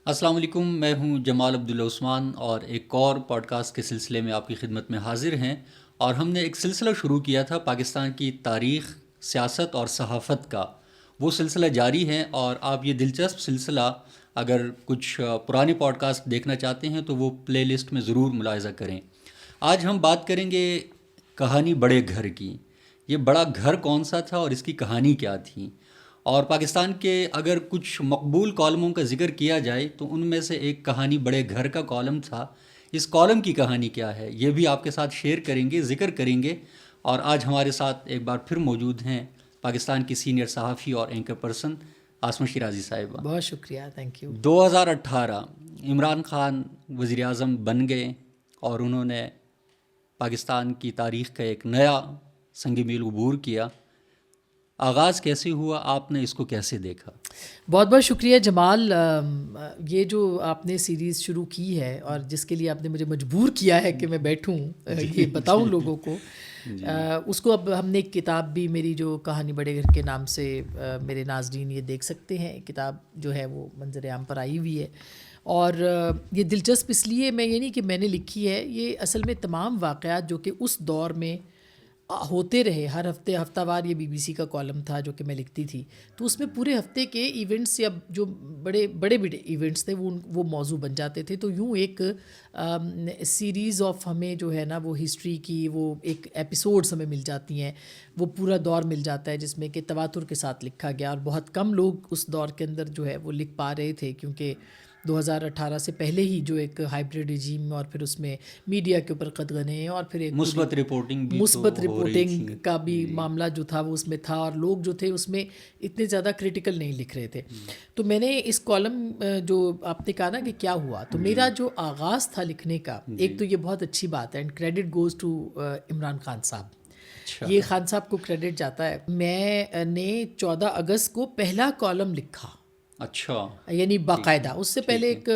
السلام علیکم، میں ہوں جمال عبداللہ عثمان اور ایک اور پوڈ کاسٹ کے سلسلے میں آپ کی خدمت میں حاضر ہیں۔ اور ہم نے ایک سلسلہ شروع کیا تھا پاکستان کی تاریخ، سیاست اور صحافت کا، وہ سلسلہ جاری ہے۔ اور آپ یہ دلچسپ سلسلہ اگر کچھ پرانے پوڈ کاسٹ دیکھنا چاہتے ہیں تو وہ پلے لسٹ میں ضرور ملاحظہ کریں۔ آج ہم بات کریں گے کہانی بڑے گھر کی۔ یہ بڑا گھر کون سا تھا اور اس کی کہانی کیا تھی؟ اور پاکستان کے اگر کچھ مقبول کالموں کا ذکر کیا جائے تو ان میں سے ایک کہانی بڑے گھر کا کالم تھا۔ اس کالم کی کہانی کیا ہے یہ بھی آپ کے ساتھ شیئر کریں گے، ذکر کریں گے۔ اور آج ہمارے ساتھ ایک بار پھر موجود ہیں پاکستان کی سینئر صحافی اور اینکر پرسن عاصمہ شیرازی صاحبہ۔ بہت شکریہ، تھینک یو۔ 2018 عمران خان وزیر اعظم بن گئے اور انہوں نے پاکستان کی تاریخ کا ایک نیا سنگ میل عبور کیا۔ آغاز کیسے ہوا؟ آپ نے اس کو کیسے دیکھا؟ بہت بہت شکریہ جمال۔ یہ جو آپ نے سیریز شروع کی ہے اور جس کے لیے آپ نے مجھے مجبور کیا ہے کہ میں بیٹھوں یہ بتاؤں لوگوں کو، اس کو اب ہم نے ایک کتاب بھی، میری جو کہانی بڑے گھر کے نام سے میرے ناظرین یہ دیکھ سکتے ہیں، کتاب جو ہے وہ منظر عام پر آئی ہوئی ہے۔ اور یہ دلچسپ اس لیے میں یہ نہیں کہ میں نے لکھی ہے، یہ اصل میں تمام واقعات جو کہ اس دور میں ہوتے رہے، ہر ہفتہ وار یہ BBC کا کالم تھا جو کہ میں لکھتی تھی، تو اس میں پورے ہفتے کے ایونٹس یا جو بڑے بڑے ایونٹس تھے وہ موضوع بن جاتے تھے۔ تو یوں ایک سیریز آف ہمیں جو ہے نا وہ ہسٹری کی وہ ایک ایپیسوڈس ہمیں مل جاتی ہیں، وہ پورا دور مل جاتا ہے جس میں کہ تواتر کے ساتھ لکھا گیا، اور بہت کم لوگ اس دور کے اندر جو ہے وہ لکھ پا رہے تھے، کیونکہ 2018 سے پہلے ہی جو ایک ہائبرڈ رجیم اور پھر اس میں میڈیا کے اوپر قدغنیں اور پھر ایک مثبت رپورٹنگ بھی مثبت تو ہو رہی رپورٹنگ تھی کا بھی معاملہ جو تھا وہ اس میں تھا، اور لوگ جو تھے اس میں اتنے زیادہ کریٹیکل نہیں لکھ رہے تھے۔ تو میں نے اس کالم جو آپ نے کہا نا کہ کیا ہوا، تو میرا جو آغاز تھا لکھنے کا، ایک تو یہ بہت اچھی بات ہے، and credit goes to Imran Khan صاحب، یہ خان صاحب کو کریڈٹ جاتا ہے۔ میں نے 14 اگست کو پہلا کالم لکھا، اچھا، یعنی باقاعدہ۔ اس سے پہلے ایک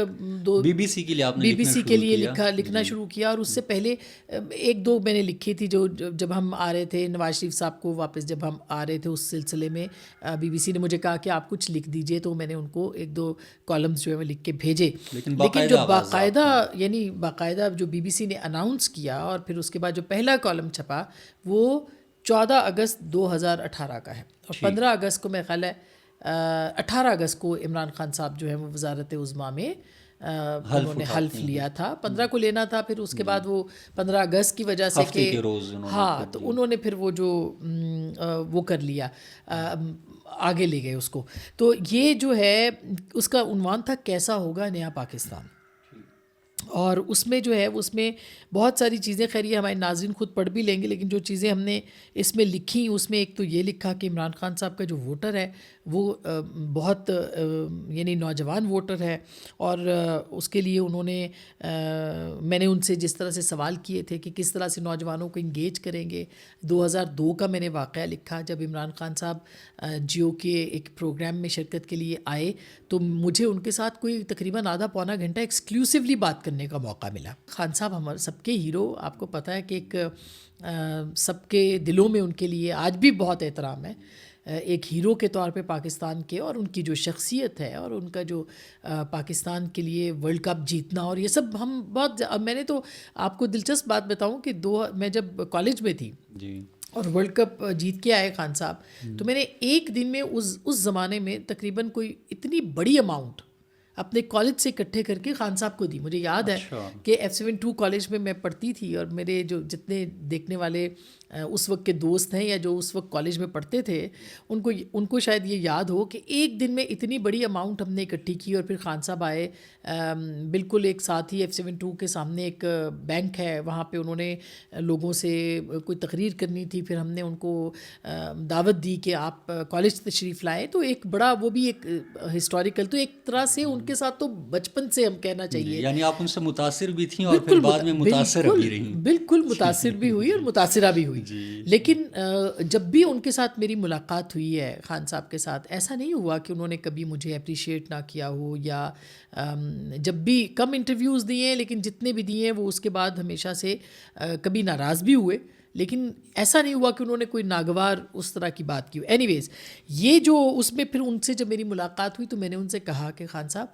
دو BBC کے لیے آپ نے BBC کے لیے لکھنا شروع کیا، اور اس سے پہلے ایک دو میں نے لکھی تھی جو جب ہم آ رہے تھے نواز شریف صاحب کو واپس جب ہم آ رہے تھے اس سلسلے میں BBC نے مجھے کہا کہ آپ کچھ لکھ دیجئے، تو میں نے ان کو ایک دو کالمز جو ہے وہ لکھ کے بھیجے۔ لیکن جو باقاعدہ یعنی باقاعدہ جو BBC نے اناؤنس کیا اور پھر اس کے بعد جو پہلا کالم چھپا وہ 14 اگست 2018 کا ہے، اور 15 اگست کو میں خیال ہے 18 اگست کو عمران خان صاحب جو ہے وہ وزارت عظمیٰ میں انہوں نے حلف لیا تھا۔ 15 کو لینا تھا، پھر اس کے بعد وہ 15 اگست کی وجہ سے کہ ہاں تو انہوں نے پھر وہ جو وہ کر لیا، آگے لے گئے اس کو۔ تو یہ جو ہے اس کا عنوان تھا کیسا ہوگا نیا پاکستان، اور اس میں جو ہے اس میں بہت ساری چیزیں، خیر یہ ہمارے ناظرین خود پڑھ بھی لیں گے، لیکن جو چیزیں ہم نے اس میں لکھی اس میں ایک تو یہ لکھا کہ عمران خان صاحب کا جو ووٹر ہے وہ بہت یعنی نوجوان ووٹر ہے، اور اس کے لیے انہوں نے میں نے ان سے جس طرح سے سوال کیے تھے کہ کس طرح سے نوجوانوں کو انگیج کریں گے۔ 2002 کا میں نے واقعہ لکھا جب عمران خان صاحب جیو کے ایک پروگرام میں شرکت کے لیے آئے، تو مجھے ان کے ساتھ کوئی تقریباً آدھا پونا گھنٹہ ایکسکلوسیولی بات کرنے کا موقع ملا۔ خان صاحب ہمارے سب کے ہیرو، آپ کو پتہ ہے کہ ایک سب کے دلوں میں ان کے لیے آج بھی بہت احترام ہے، ایک ہیرو کے طور پہ پاکستان کے، اور ان کی جو شخصیت ہے اور ان کا جو پاکستان کے لیے ورلڈ کپ جیتنا اور یہ سب ہم بہت، میں نے تو آپ کو دلچسپ بات بتاؤں کہ میں جب کالج میں تھی اور ورلڈ کپ جیت کے آئے خان صاحب، تو میں نے ایک دن میں اس زمانے میں تقریباً کوئی اتنی بڑی اماؤنٹ اپنے کالج سے اکٹھے کر کے خان صاحب کو دی۔ مجھے یاد ہے کہ F72 کالج میں میں پڑھتی تھی، اور میرے جو جتنے دیکھنے والے اس وقت کے دوست ہیں یا جو اس وقت کالج میں پڑھتے تھے ان کو شاید یہ یاد ہو کہ ایک دن میں اتنی بڑی اماؤنٹ ہم نے اکٹھی کی، اور پھر خان صاحب آئے، بالکل ایک ساتھ ہی F72 کے سامنے ایک بینک ہے، وہاں پہ انہوں نے لوگوں سے کوئی تقریر کرنی تھی، پھر ہم نے ان کو دعوت دی کہ آپ کالج تشریف لائیں، تو ایک بڑا وہ بھی ایک ہسٹوریکل، تو ایک طرح سے ان کے ساتھ تو بچپن سے ہم کہنا چاہیے، یعنی آپ ان سے متاثر بھی تھیں اور پھر بعد میں متاثر بھی رہیں۔ بالکل متاثر بھی ہوئی اور متاثرہ بھی ہوئی۔ لیکن جب بھی ان کے ساتھ میری ملاقات ہوئی ہے خان صاحب کے ساتھ، ایسا نہیں ہوا کہ انہوں نے کبھی مجھے اپریشیٹ نہ کیا ہو، یا جب بھی کم انٹرویوز دیے ہیں لیکن جتنے بھی دیے ہیں وہ اس کے بعد ہمیشہ سے کبھی ناراض بھی ہوئے لیکن ایسا نہیں ہوا کہ انہوں نے کوئی ناگوار اس طرح کی بات کی. اینی ویز یہ جو اس میں پھر ان سے جب میری ملاقات ہوئی تو میں نے ان سے کہا کہ خان صاحب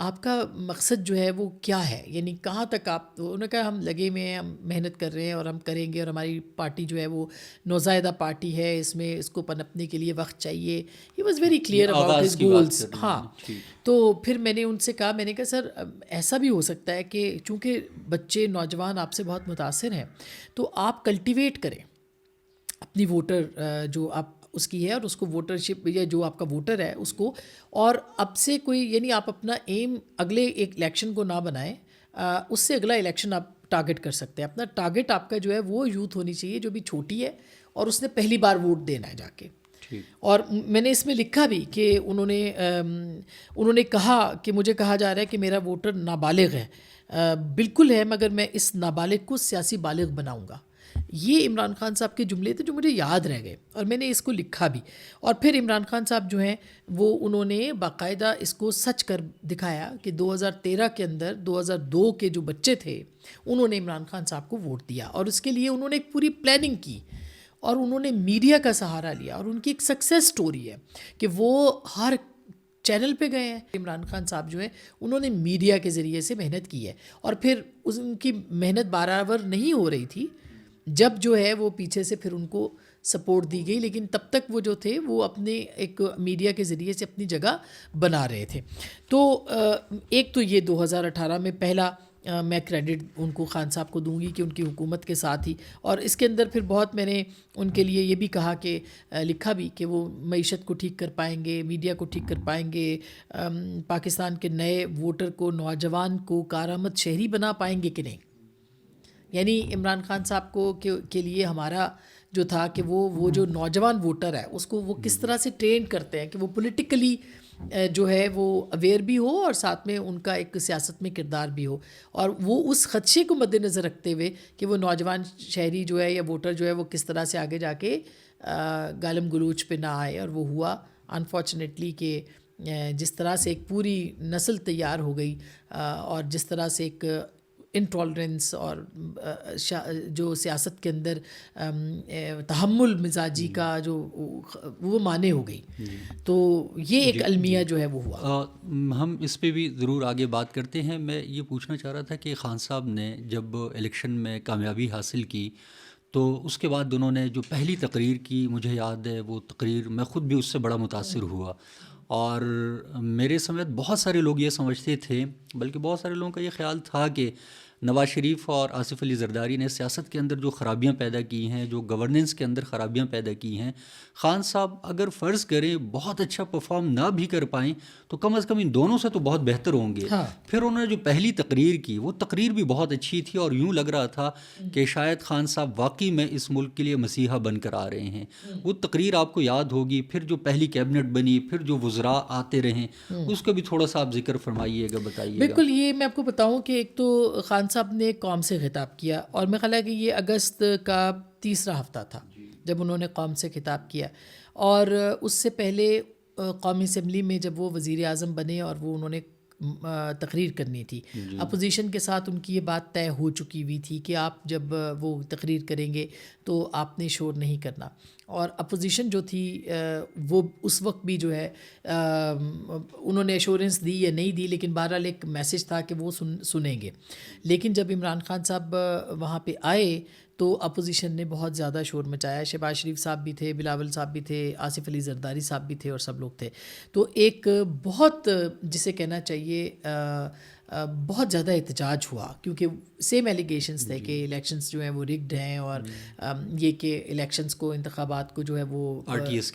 آپ کا مقصد جو ہے وہ کیا ہے, یعنی کہاں تک آپ, انہوں نے کہا ہم لگے ہوئے ہیں, ہم محنت کر رہے ہیں اور ہم کریں گے, اور ہماری پارٹی جو ہے وہ نوزائیدہ پارٹی ہے, اس میں اس کو پنپنے کے لیے وقت چاہیے. He was very clear about his goals. ہاں, تو پھر میں نے ان سے کہا, میں نے کہا سر ایسا بھی ہو سکتا ہے کہ چونکہ بچے نوجوان آپ سے بہت متاثر ہیں تو آپ کلٹیویٹ کریں اپنی ووٹر جو آپ اس کی ہے, اور اس کو ووٹرشپ یا جو آپ کا ووٹر ہے اس کو, اور اب سے کوئی یعنی آپ اپنا ایم اگلے ایک الیکشن کو نہ بنائیں, اس سے اگلا الیکشن آپ ٹارگٹ کر سکتے ہیں. اپنا ٹارگٹ آپ کا جو ہے وہ یوتھ ہونی چاہیے جو بھی چھوٹی ہے اور اس نے پہلی بار ووٹ دینا ہے جا کے. اور میں نے اس میں لکھا بھی کہ انہوں نے کہا کہ مجھے کہا جا رہا ہے کہ میرا ووٹر نابالغ ہے. بالکل ہے, مگر میں اس نابالغ کو سیاسی بالغ بناؤں گا. یہ عمران خان صاحب کے جملے تھے جو مجھے یاد رہ گئے, اور میں نے اس کو لکھا بھی. اور پھر عمران خان صاحب جو ہیں وہ انہوں نے باقاعدہ اس کو سچ کر دکھایا کہ 2013 کے اندر 2002 کے جو بچے تھے انہوں نے عمران خان صاحب کو ووٹ دیا, اور اس کے لیے انہوں نے ایک پوری پلاننگ کی, اور انہوں نے میڈیا کا سہارا لیا, اور ان کی ایک سکسیس سٹوری ہے کہ وہ ہر چینل پہ گئے ہیں. عمران خان صاحب جو ہیں انہوں نے میڈیا کے ذریعے سے محنت کی ہے, اور پھر ان کی محنت برابر نہیں ہو رہی تھی جب جو ہے وہ پیچھے سے پھر ان کو سپورٹ دی گئی, لیکن تب تک وہ جو تھے وہ اپنے ایک میڈیا کے ذریعے سے اپنی جگہ بنا رہے تھے. تو ایک تو یہ 2018 میں پہلا میں کریڈٹ ان کو خان صاحب کو دوں گی کہ ان کی حکومت کے ساتھ ہی, اور اس کے اندر پھر بہت میں نے ان کے لیے یہ بھی کہا کہ لکھا بھی کہ وہ معیشت کو ٹھیک کر پائیں گے, میڈیا کو ٹھیک کر پائیں گے, پاکستان کے نئے ووٹر کو, نوجوان کو کارآمد شہری بنا پائیں گے کہ نہیں. یعنی عمران خان صاحب کو کے لیے ہمارا جو تھا کہ وہ جو نوجوان ووٹر ہے اس کو وہ کس طرح سے ٹرین کرتے ہیں کہ وہ پولیٹیکلی جو ہے وہ اویئر بھی ہو, اور ساتھ میں ان کا ایک سیاست میں کردار بھی ہو, اور وہ اس خدشے کو مد نظر رکھتے ہوئے کہ وہ نوجوان شہری جو ہے یا ووٹر جو ہے وہ کس طرح سے آگے جا کے گالم گلوچ پہ نہ آئے. اور وہ ہوا انفارچونیٹلی کہ جس طرح سے ایک پوری نسل تیار ہو گئی, اور جس طرح سے ایک انٹالرنس اور جو سیاست کے اندر تحمل مزاجی کا جو وہ معنی ہو گئی. تو یہ ایک المیہ جو ہے وہ ہوا. ہم اس پہ بھی ضرور آگے بات کرتے ہیں. میں یہ پوچھنا چاہ رہا تھا کہ خان صاحب نے جب الیکشن میں کامیابی حاصل کی تو اس کے بعد انہوں نے جو پہلی تقریر کی, مجھے یاد ہے وہ تقریر میں خود بھی اس سے بڑا متاثر ہوا, اور میرے سمیت بہت سارے لوگ یہ سمجھتے تھے, بلکہ بہت سارے لوگوں کا یہ خیال تھا کہ نواز شریف اور آصف علی زرداری نے سیاست کے اندر جو خرابیاں پیدا کی ہیں, جو گورننس کے اندر خرابیاں پیدا کی ہیں, خان صاحب اگر فرض کریں بہت اچھا پرفارم نہ بھی کر پائیں تو کم از کم ان دونوں سے تو بہت بہتر ہوں گے. پھر انہوں نے جو پہلی تقریر کی وہ تقریر بھی بہت اچھی تھی, اور یوں لگ رہا تھا کہ شاید خان صاحب واقعی میں اس ملک کے لیے مسیحا بن کر آ رہے ہیں. وہ تقریر آپ کو یاد ہوگی. پھر جو پہلی کیبنٹ بنی, پھر جو وزراء آتے رہیں, اس کا بھی تھوڑا سا آپ ذکر فرمائیے گا, بتائیے گا. بالکل, یہ میں آپ کو بتاؤں کہ ایک تو خان صاحب نے قوم سے خطاب کیا, اور میں خیال ہے کہ یہ اگست کا تیسرا ہفتہ تھا جب انہوں نے قوم سے خطاب کیا, اور اس سے پہلے قومی اسمبلی میں جب وہ وزیر اعظم بنے اور وہ انہوں نے تقریر کرنی تھی, اپوزیشن کے ساتھ ان کی یہ بات طے ہو چکی ہوئی تھی کہ آپ جب وہ تقریر کریں گے تو آپ نے شور نہیں کرنا. اور اپوزیشن جو تھی وہ اس وقت بھی جو ہے انہوں نے ایشورنس دی یا نہیں دی, لیکن بہرحال ایک میسج تھا کہ وہ سنیں گے. لیکن جب عمران خان صاحب وہاں پہ آئے تو اپوزیشن نے بہت زیادہ شور مچایا. شہباز شریف صاحب بھی تھے, بلاول صاحب بھی تھے, آصف علی زرداری صاحب بھی تھے, اور سب لوگ تھے. تو ایک بہت جسے کہنا چاہیے بہت زیادہ احتجاج ہوا, کیونکہ سیم ایلیگیشنز تھے کہ الیکشنز جو ہیں وہ رگڈ ہیں, اور یہ کہ الیکشنز کو, انتخابات کو جو ہے وہ آر ٹی ایس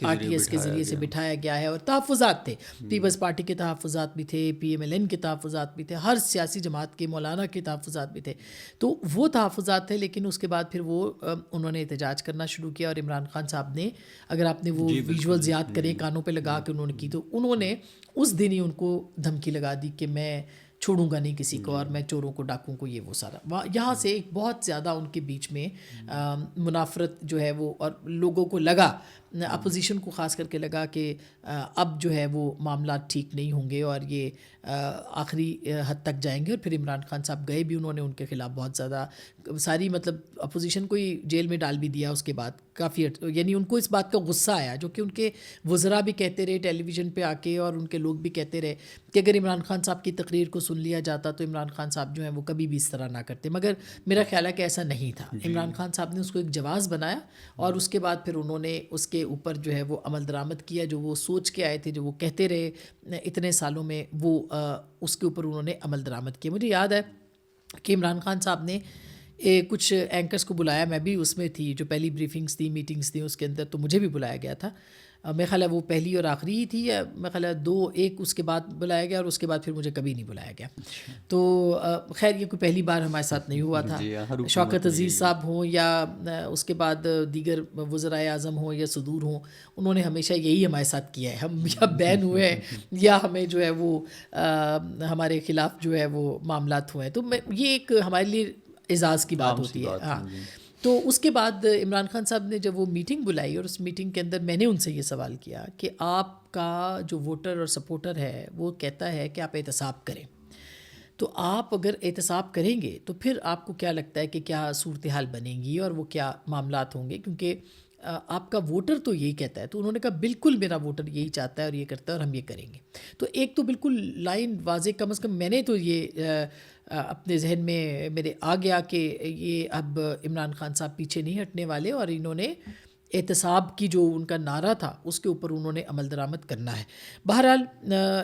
کے ذریعے سے بٹھایا گیا ہے, اور تحفظات تھے. پیپلز پارٹی کے تحفظات بھی تھے, پی ایم ایل این کے تحفظات بھی تھے, ہر سیاسی جماعت کے, مولانا کے تحفظات بھی تھے. تو وہ تحفظات تھے, لیکن اس کے بعد پھر وہ انہوں نے احتجاج کرنا شروع کیا. اور عمران خان صاحب نے, اگر آپ نے وہ ویژولز یاد کریں, کانوں پہ لگا کے انہوں نے کی, تو انہوں نے اس دن ہی ان کو دھمکی لگا دی کہ میں چھوڑوں گا نہیں کسی کو، اور میں چوروں کو ڈاکوں کو یہ وہ سارا یہاں سے ایک بہت زیادہ ان کے بیچ میں منافرت جو ہے وہ، اور لوگوں کو لگا، اپوزیشن کو خاص کر کے لگا کہ اب جو ہے وہ معاملات ٹھیک نہیں ہوں گے اور یہ آخری حد تک جائیں گے. اور پھر عمران خان صاحب گئے بھی، انہوں نے ان کے خلاف بہت زیادہ ساری مطلب اپوزیشن کو ہی جیل میں ڈال بھی دیا اس کے بعد کافی، یعنی ان کو اس بات کا غصہ آیا، جو کہ ان کے وزراء بھی کہتے رہے ٹیلی ویژن پہ آ کے، اور ان کے لوگ بھی کہتے رہے کہ اگر عمران خان صاحب کی تقریر کو سن لیا جاتا تو عمران خان صاحب جو ہیں وہ کبھی بھی اس طرح نہ کرتے. مگر میرا خیال ہے کہ ایسا نہیں تھا. عمران خان صاحب نے اس کو ایک جواز بنایا، اور اس کے بعد پھر انہوں نے اس کے اوپر جو ہے وہ عمل درآمد کیا، جو وہ سوچ کے آئے تھے، جو وہ کہتے رہے اتنے سالوں میں، وہ اس کے اوپر انہوں نے عمل درآمد کیا. مجھے یاد ہے کہ عمران خان صاحب نے کچھ اینکرز کو بلایا، میں بھی اس میں تھی، جو پہلی بریفنگز تھی، میٹنگز تھیں اس کے اندر، تو مجھے بھی بلایا گیا تھا. میرا خیال ہے وہ پہلی اور آخری ہی تھی، یا میرا خیال ہے ایک اس کے بعد بلایا گیا، اور اس کے بعد پھر مجھے کبھی نہیں بلایا گیا. تو خیر یہ کوئی پہلی بار ہمارے ساتھ نہیں ہوا تھا. شوکت عزیز صاحب ہوں، یا اس کے بعد دیگر وزرائے اعظم ہوں یا صدور ہوں، انہوں نے ہمیشہ یہی ہمارے ساتھ کیا ہے. ہم یا بین ہوئے ہیں، یا ہمیں جو ہے وہ ہمارے خلاف جو ہے وہ معاملات ہوئے ہیں. تو یہ ایک ہمارے لیے اعزاز کی بات ہوتی ہے. ہاں. تو اس کے بعد عمران خان صاحب نے جب وہ میٹنگ بلائی، اور اس میٹنگ کے اندر میں نے ان سے یہ سوال کیا کہ آپ کا جو ووٹر اور سپورٹر ہے وہ کہتا ہے کہ آپ احتساب کریں، تو آپ اگر احتساب کریں گے تو پھر آپ کو کیا لگتا ہے کہ کیا صورتحال بنے گی اور وہ کیا معاملات ہوں گے، کیونکہ آپ کا ووٹر تو یہی کہتا ہے. تو انہوں نے کہا بالکل میرا ووٹر یہی چاہتا ہے اور یہ کرتا ہے، اور ہم یہ کریں گے. تو ایک تو بالکل لائن واضح، کم از کم میں نے تو یہ اپنے ذہن میں میرے آ گیا کہ یہ اب عمران خان صاحب پیچھے نہیں ہٹنے والے، اور انہوں نے احتساب کی جو ان کا نعرہ تھا اس کے اوپر انہوں نے عمل درآمد کرنا ہے. بہرحال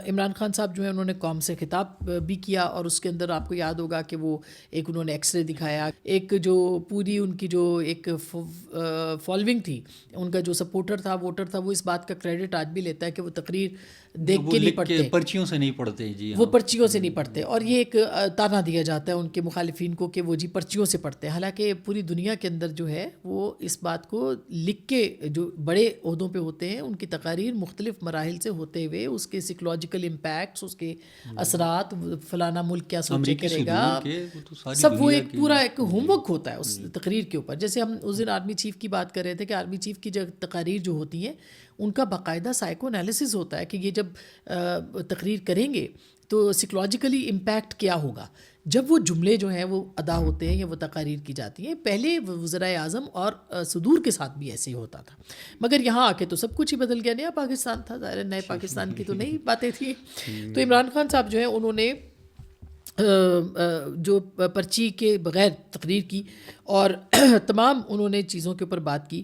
عمران خان صاحب جو ہے انہوں نے قوم سے خطاب بھی کیا، اور اس کے اندر آپ کو یاد ہوگا کہ وہ ایک انہوں نے ایکس رے دکھایا، ایک جو پوری ان کی جو ایک فالوئنگ تھی، ان کا جو سپورٹر تھا، ووٹر تھا، وہ اس بات کا کریڈٹ آج بھی لیتا ہے کہ وہ تقریر دیکھ کے نہیں پڑھتے، پرچیوں سے نہیں پڑھتے. جی وہ پرچیوں سے نہیں پڑھتے، اور یہ ایک تانا دیا جاتا ہے ان کے مخالفین کو کہ وہ جی پرچیوں سے پڑھتے ہیں. حالانکہ پوری دنیا کے اندر جو ہے وہ اس بات کو لکھ کے، جو بڑے عہدوں پہ ہوتے ہیں ان کی تقاریر مختلف مراحل سے ہوتے ہوئے، اس کے سائیکولوجیکل امپیکٹس، اس کے اثرات، فلانا ملک کیا سوچے کرے گا، سب وہ ایک پورا ایک ہوم ورک ہوتا ہے اس تقریر کے اوپر. جیسے ہم اس دن آرمی چیف کی بات کر رہے تھے کہ آرمی چیف کی جو تقاریر جو ہوتی ہیں ان کا باقاعدہ سائیکو انالیسس ہوتا ہے کہ یہ جب تقریر کریں گے تو سائیکولوجیکلی امپیکٹ کیا ہوگا جب وہ جملے جو ہیں وہ ادا ہوتے ہیں یا وہ تقاریر کی جاتی ہیں. پہلے وزرائے اعظم اور صدور کے ساتھ بھی ایسے ہی ہوتا تھا، مگر یہاں آ کے تو سب کچھ ہی بدل گیا. نیا پاکستان تھا، ظاہر نئے پاکستان کی تو نئی باتیں تھیں. تو عمران خان صاحب جو ہیں انہوں نے جو پرچی کے بغیر تقریر کی، اور تمام انہوں نے چیزوں کے اوپر بات کی.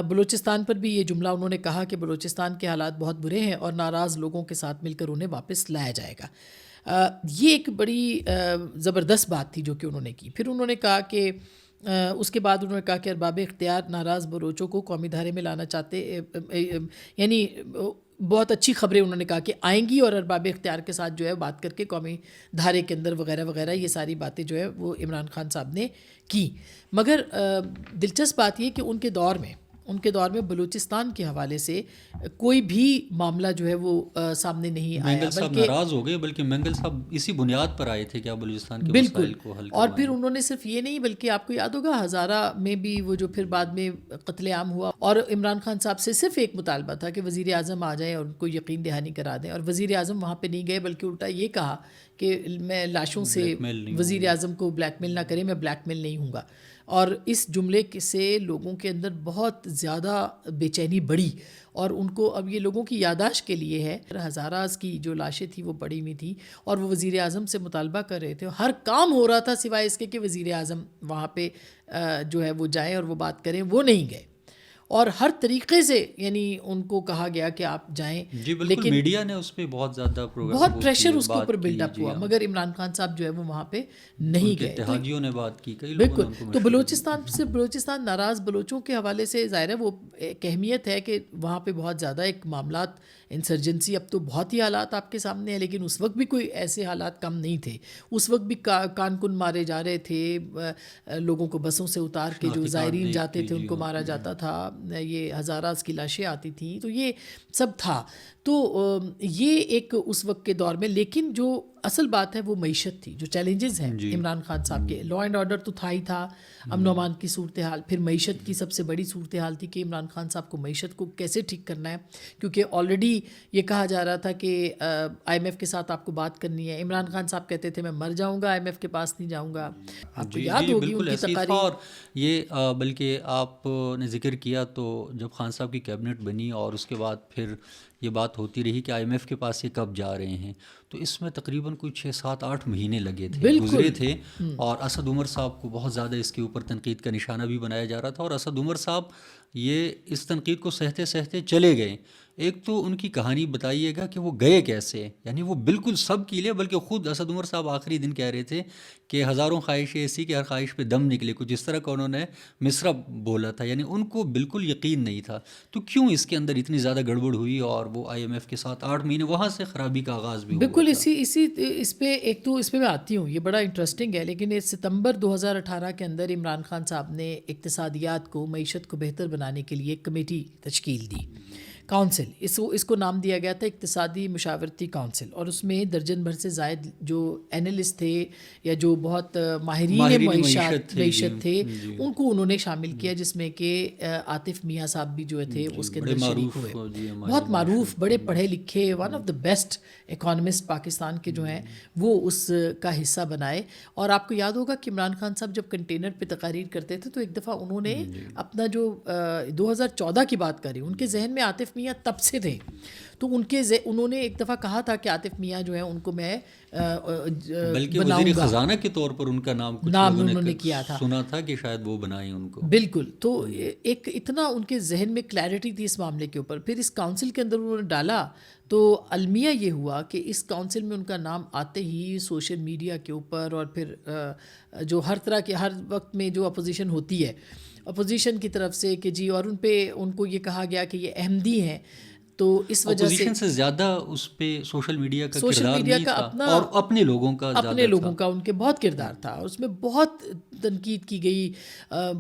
بلوچستان پر بھی یہ جملہ انہوں نے کہا کہ بلوچستان کے حالات بہت برے ہیں اور ناراض لوگوں کے ساتھ مل کر انہیں واپس لایا جائے گا. یہ ایک بڑی زبردست بات تھی جو کہ انہوں نے کی. پھر انہوں نے کہا کہ اس کے بعد انہوں نے کہا کہ ارباب اختیار ناراض بلوچوں کو قومی دھارے میں لانا چاہتے، یعنی بہت اچھی خبریں انہوں نے کہا کہ آئیں گی، اور ارباب اختیار کے ساتھ جو ہے بات کر کے قومی دھارے کے اندر وغیرہ وغیرہ، یہ ساری باتیں جو ہے وہ عمران خان صاحب نے کی. مگر دلچسپ بات یہ کہ ان کے دور میں بلوچستان کے حوالے سے کوئی بھی معاملہ جو ہے وہ سامنے نہیں آیا. مینگل صاحب ناراض ہو گئے، بلکہ مینگل صاحب اسی بنیاد پر آئے تھے کہ آپ بلوچستان کے مسائل کو حل اور پھر انہوں نے صرف یہ نہیں بلکہ آپ کو یاد ہوگا ہزارہ میں بھی وہ جو پھر بعد میں قتل عام ہوا، اور عمران خان صاحب سے صرف ایک مطالبہ تھا کہ وزیر اعظم آ جائیں اور ان کو یقین دہانی کرا دیں، اور وزیر اعظم وہاں پہ نہیں گئے، بلکہ الٹا یہ کہا کہ میں لاشوں سے وزیر اعظم کو بلیک میل نہ کریں، میں بلیک میل نہیں ہوں گا. اور اس جملے سے لوگوں کے اندر بہت زیادہ بے چینی بڑھی، اور ان کو اب یہ لوگوں کی یاداشت کے لیے ہے، ہزاراز کی جو لاشیں تھیں وہ پڑی ہوئی تھیں، اور وہ وزیر اعظم سے مطالبہ کر رہے تھے، ہر کام ہو رہا تھا سوائے اس کے کہ وزیر اعظم وہاں پہ جو ہے وہ جائیں اور وہ بات کریں. وہ نہیں گئے، اور ہر طریقے سے یعنی ان کو کہا گیا کہ آپ جائیں. جی بالکل، میڈیا نے اس پہ بہت زیادہ بہت پریشر اس کے اوپر بلڈ اپ ہوا، مگر عمران خان صاحب جو ہے وہ وہاں پہ نہیں گئے. اتحادیوں نے بات کی، کئی بالکل. تو بلوچستان ناراض بلوچوں کے حوالے سے ظاہر ہے وہ ایک اہمیت ہے کہ وہاں پہ بہت زیادہ ایک معاملات انسرجنسی، اب تو بہت ہی حالات آپ کے سامنے ہیں، لیکن اس وقت بھی کوئی ایسے حالات کم نہیں تھے. اس وقت بھی کان کن مارے جا رہے تھے، لوگوں کو بسوں سے اتار کے جو زائرین جاتے تھے ان کو مارا جاتا تھا، یہ ہزاراز کی لاشیں آتی تھیں، تو یہ سب تھا. تو یہ ایک اس وقت کے دور میں. لیکن جو اصل بات ہے وہ معیشت تھی. جو چیلنجز ہیں عمران خان صاحب کے, لا اینڈ آرڈر تو تھا ہی تھا, امن و امان کی صورتحال, پھر معیشت کی سب سے بڑی صورتحال تھی کہ عمران خان صاحب کو معیشت کو کیسے ٹھیک کرنا ہے, کیونکہ آلریڈی یہ کہا جا رہا تھا کہ آئی ایم ایف کے ساتھ آپ کو بات کرنی ہے. عمران خان صاحب کہتے تھے میں مر جاؤں گا, آئی ایم ایف کے پاس نہیں جاؤں گا. آپ کو یاد ہوگی ان کی تقاریر. اور یہ بلکہ آپ نے ذکر کیا تو جب خان صاحب کی کیبنٹ بنی اور اس کے بعد پھر یہ بات ہوتی رہی کہ آئی ایم ایف کے پاس یہ کب جا رہے ہیں, تو اس میں تقریباً کوئی 6-7-8 مہینے لگے تھے, گزرے تھے. اور اسد عمر صاحب کو بہت زیادہ اس کے اوپر تنقید کا نشانہ بھی بنایا جا رہا تھا, اور اسد عمر صاحب یہ اس تنقید کو سہتے سہتے چلے گئے. ایک تو ان کی کہانی بتائیے گا کہ وہ گئے کیسے, یعنی وہ بالکل سب کے لیے, بلکہ خود اسد عمر صاحب آخری دن کہہ رہے تھے کہ ہزاروں خواہشیں ایسی کہ ہر خواہش پہ دم نکلے, کچھ اس طرح کا انہوں نے مصرع بولا تھا. یعنی ان کو بالکل یقین نہیں تھا. تو کیوں اس کے اندر اتنی زیادہ گڑبڑ ہوئی اور وہ آئی ایم ایف کے ساتھ 8 مہینے وہاں سے خرابی کا آغاز بھی ہوا؟ بالکل اس پہ ایک تو اس پہ میں آتی ہوں, یہ بڑا انٹرسٹنگ ہے. لیکن ستمبر 2018 کے اندر عمران خان صاحب نے اقتصادیات کو, معیشت کو بہتر بنانے کے لیے ایک کمیٹی تشکیل دی, کونسل, اس کو نام دیا گیا تھا اقتصادی مشاورتی کونسل. اور اس میں درجن بھر سے زائد جو اینالسٹ تھے یا جو بہت ماہرین معیشت تھے ان کو انہوں نے شامل کیا, جس میں کہ عاطف میاں صاحب بھی جو تھے اس کے اندر شریک ہوئے. بہت معروف, بڑے پڑھے لکھے, one of the best economist Pakistan کے جو ہیں وہ اس کا حصہ بنائے. اور آپ کو یاد ہوگا کہ عمران خان صاحب جب کنٹینر پہ تقاریر کرتے تھے تو ایک دفعہ انہوں نے اپنا جو 2014 کی بات کری, ان کے ذہن میں عاطف میاں تب سے تھے, تو انہوں نے ایک دفعہ کہا تھا کہ عاطف میاں جو ہیں ان کو میں بلکہ وزیر خزانہ کے طور پر ان کا نام انہوں نے کیا تھا, سنا تھا کہ شاید وہ بنائیں ان کو. بالکل. تو ایک اتنا ان کے ذہن میں کلیئرٹی تھی اس معاملے کے اوپر. پھر اس کونسل کے اندر انہوں نے ڈالا تو المیہ یہ ہوا کہ اس کونسل میں ان کا نام آتے ہی سوشل میڈیا کے اوپر اور پھر جو ہر طرح کے ہر وقت میں جو اپوزیشن ہوتی ہے اپوزیشن کی طرف سے کہ جی, اور ان کو یہ کہا گیا کہ یہ احمدی ہیں, تو اس وجہ سے زیادہ اس پہ سوشل میڈیا کا کردار نہیں تھا, اور اپنے لوگوں کا ان کے بہت کردار تھا. اور اس میں بہت تنقید کی گئی,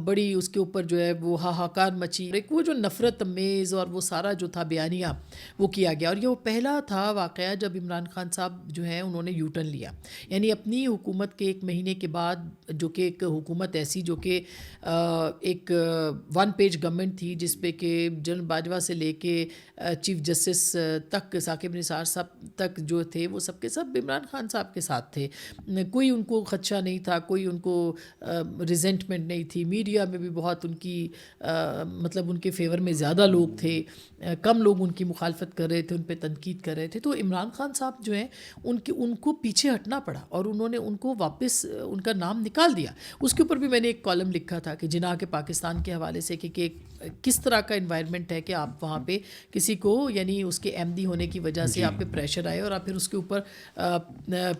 بڑی اس کے اوپر جو ہے وہ ہاہاکار مچی, وہ جو نفرت امیز اور وہ سارا جو تھا بیانیہ وہ کیا گیا. اور یہ وہ پہلا تھا واقعہ جب عمران خان صاحب جو ہیں انہوں نے یو ٹرن لیا, یعنی اپنی حکومت کے 1 مہینے کے بعد, جو کہ ایک حکومت ایسی جو کہ ایک 1 پیج گورنمنٹ تھی جس پہ کہ جنرل باجوہ سے لے کے چیف جسٹس تک, ثاقب نثار صاحب تک جو تھے وہ سب کے سب عمران خان صاحب کے ساتھ تھے. کوئی ان کو خدشہ نہیں تھا, کوئی ان کو ریزنٹمنٹ نہیں تھی. میڈیا میں بھی بہت ان کی مطلب ان کے فیور میں زیادہ لوگ تھے, کم لوگ ان کی مخالفت کر رہے تھے, ان پہ تنقید کر رہے تھے. تو عمران خان صاحب جو ہیں ان کو پیچھے ہٹنا پڑا اور انہوں نے ان کو واپس ان کا نام نکال دیا. اس کے اوپر بھی میں نے ایک کالم لکھا تھا کہ جناح کے پاکستان کے حوالے سے کہ کس طرح کا انوائرمنٹ ہے کہ آپ وہاں پہ کسی کو, یعنی اس کے احمدی ہونے کی وجہ سے آپ پہ پریشر آئے اور آپ پھر اس کے اوپر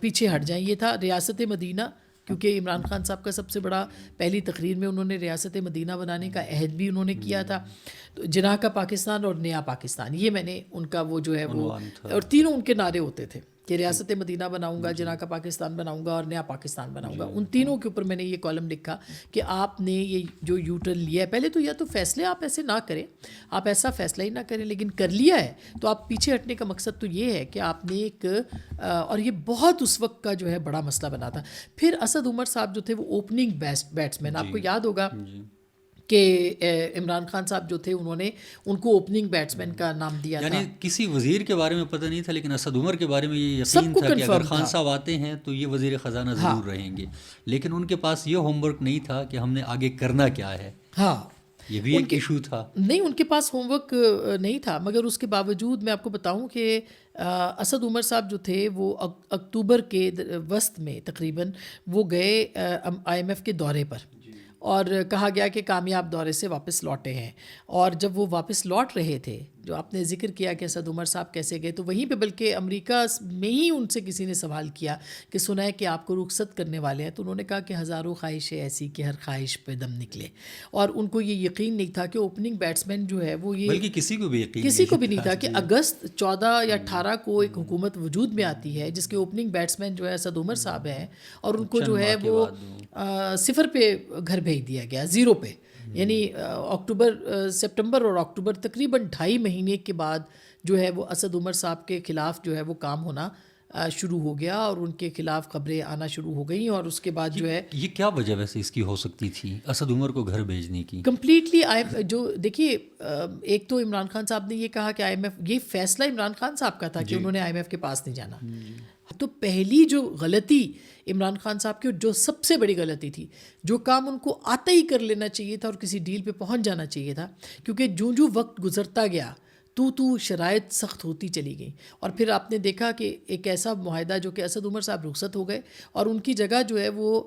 پیچھے ہٹ جائیں. یہ تھا ریاست مدینہ, کیونکہ عمران خان صاحب کا سب سے بڑا پہلی تقریر میں انہوں نے ریاست مدینہ بنانے کا عہد بھی انہوں نے کیا تھا. تو جناح کا پاکستان اور نیا پاکستان, یہ میں نے ان کا وہ جو ہے وہ, اور تینوں ان کے نعرے ہوتے تھے کہ ریاست مدینہ بناؤں گا, جناح کا پاکستان بناؤں گا اور نیا پاکستان بناؤں گا. ان تینوں کے اوپر میں نے یہ کالم لکھا کہ آپ نے یہ جو یو ٹرن لیا ہے, پہلے تو یا تو فیصلے آپ ایسے نہ کریں, آپ ایسا فیصلہ ہی نہ کریں, لیکن کر لیا ہے تو آپ پیچھے ہٹنے کا مقصد تو یہ ہے کہ آپ نے ایک, اور یہ بہت اس وقت کا جو ہے بڑا مسئلہ بنا تھا. پھر اسد عمر صاحب جو تھے وہ اوپننگ بیٹسمین, آپ کو یاد ہوگا کہ عمران خان صاحب جو تھے انہوں نے ان کو اوپننگ بیٹسمین کا نام دیا تھا. یعنی کسی وزیر کے بارے میں پتہ نہیں تھا, لیکن اسد عمر کے بارے میں یہ یقین تھا کہ اگر خان صاحب آتے ہیں تو یہ وزیر خزانہ ضرور رہیں گے. لیکن ان کے پاس یہ ہوم ورک نہیں تھا کہ ہم نے آگے کرنا کیا ہے. ہاں, یہ بھی ایک ایشو تھا. نہیں, ان کے پاس ہوم ورک نہیں تھا, مگر اس کے باوجود میں آپ کو بتاؤں کہ اسد عمر صاحب جو تھے وہ اکتوبر کے وسط میں تقریباً وہ گئے آئی ایم ایف کے دورے پر, اور کہا گیا کہ کامیاب دورے سے واپس لوٹے ہیں. اور جب وہ واپس لوٹ رہے تھے, جو آپ نے ذکر کیا کہ اسد عمر صاحب کیسے گئے, تو وہیں پہ بلکہ امریکہ میں ہی ان سے کسی نے سوال کیا کہ سنا ہے کہ آپ کو رخصت کرنے والے ہیں, تو انہوں نے کہا کہ ہزاروں خواہشیں ایسی کہ ہر خواہش پہ دم نکلے. اور ان کو یہ یقین نہیں تھا کہ اوپننگ بیٹسمین جو ہے وہ, یہ بلکہ کسی کو بھی نہیں تھا کہ اگست 14 یا 18 کو ایک حکومت وجود میں آتی ہے جس کے اوپننگ بیٹسمین جو ہے اسد عمر صاحب ہیں, اور ان کو جو ہے وہ 0 پہ گھر بھیج دیا گیا, 0 پہ. یعنی سپٹمبر اور اکتوبر تقریباً 2.5 مہینے کے بعد جو ہے وہ اسد عمر صاحب کے خلاف جو ہے وہ کام ہونا شروع ہو گیا اور ان کے خلاف خبریں آنا شروع ہو گئیں، اور اس کے بعد جو ہے یہ کیا وجہ ویسے اس کی ہو سکتی تھی اسد عمر کو گھر بھیجنے کی؟ کمپلیٹلی جو دیکھیے، ایک تو عمران خان صاحب نے یہ کہا کہ IMF، یہ فیصلہ عمران خان صاحب کا تھا کہ انہوں نے IMF کے پاس نہیں جانا. تو پہلی جو غلطی عمران خان صاحب کی، اور جو سب سے بڑی غلطی تھی، جو کام ان کو آتا ہی کر لینا چاہیے تھا اور کسی ڈیل پہ پہنچ جانا چاہیے تھا، کیونکہ جو وقت گزرتا گیا تو شرائط سخت ہوتی چلی گئیں، اور پھر آپ نے دیکھا کہ ایک ایسا معاہدہ جو کہ اسد عمر صاحب رخصت ہو گئے اور ان کی جگہ جو ہے وہ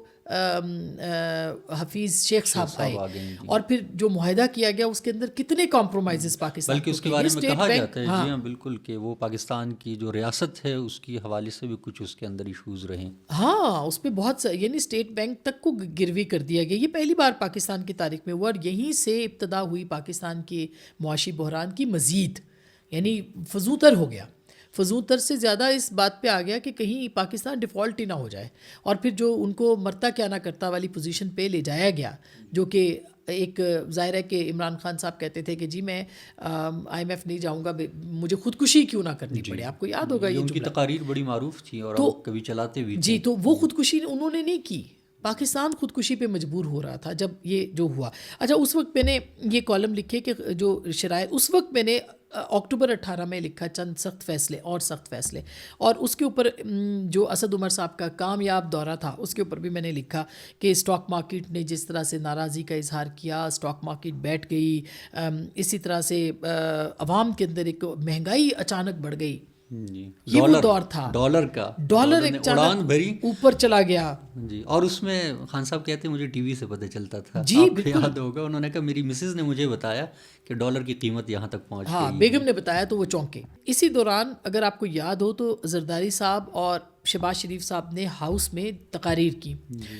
حفیظ شیخ صاحب آئے، اور پھر جو معاہدہ کیا گیا اس کے اندر کتنے کمپرومائزز پاکستان، بلکہ اس کے بارے میں کہا جاتا ہے جی ہاں بالکل کہ وہ پاکستان کی جو ریاست ہے اس کی حوالے سے بھی کچھ اس کے اندر ایشوز رہے. ہاں، اس پہ بہت یعنی اسٹیٹ بینک تک کو گروی کر دیا گیا. یہ پہلی بار پاکستان کی تاریخ میں ہوا، اور یہیں سے ابتدا ہوئی پاکستان کے معاشی بحران کی مزید، یعنی فزوتر ہو گیا. فزوتر سے زیادہ اس بات پہ آ گیا کہ کہیں پاکستان ڈیفالٹ ہی نہ ہو جائے، اور پھر جو ان کو مرتا کیا نہ کرتا والی پوزیشن پہ لے جایا گیا، جو کہ ایک ظاہر ہے کہ عمران خان صاحب کہتے تھے کہ جی میں IMF نہیں جاؤں گا، مجھے خودکشی کیوں نہ کرنی پڑے. آپ کو یاد ہوگا یہ ان کی جملہ، تقاریر بڑی معروف تھی اور کبھی چلاتے بھی جی. تو وہ خودکشی انہوں نے نہیں کی، پاکستان خودکشی پہ مجبور ہو رہا تھا جب یہ جو ہوا. اچھا، اس وقت میں نے یہ کالم لکھے کہ جو شرائط، اس وقت میں نے اکتوبر 18 میں لکھا چند سخت فیصلے، اور اس کے اوپر جو اسد عمر صاحب کا کامیاب دورہ تھا اس کے اوپر بھی میں نے لکھا کہ اسٹاک مارکیٹ نے جس طرح سے ناراضی کا اظہار کیا، اسٹاک مارکیٹ بیٹھ گئی، اسی طرح سے عوام کے اندر ایک مہنگائی اچانک بڑھ گئی. یہ وہ دور تھا، ڈالر ایک اڑان بھری اوپر چلا گیا. جی، اور اس میں خان صاحب کہتے ہیں مجھے ٹی وی سے پتہ چلتا تھا. جی آپ کو یاد ہوگا انہوں نے کہا میری مسز نے مجھے بتایا کہ ڈالر کی قیمت یہاں تک پہنچ گئی. ہاں، بیگم نے بتایا تو وہ چونکے. اسی دوران اگر آپ کو یاد ہو تو زرداری صاحب اور شہباز شریف صاحب نے ہاؤس میں تقاریر کی،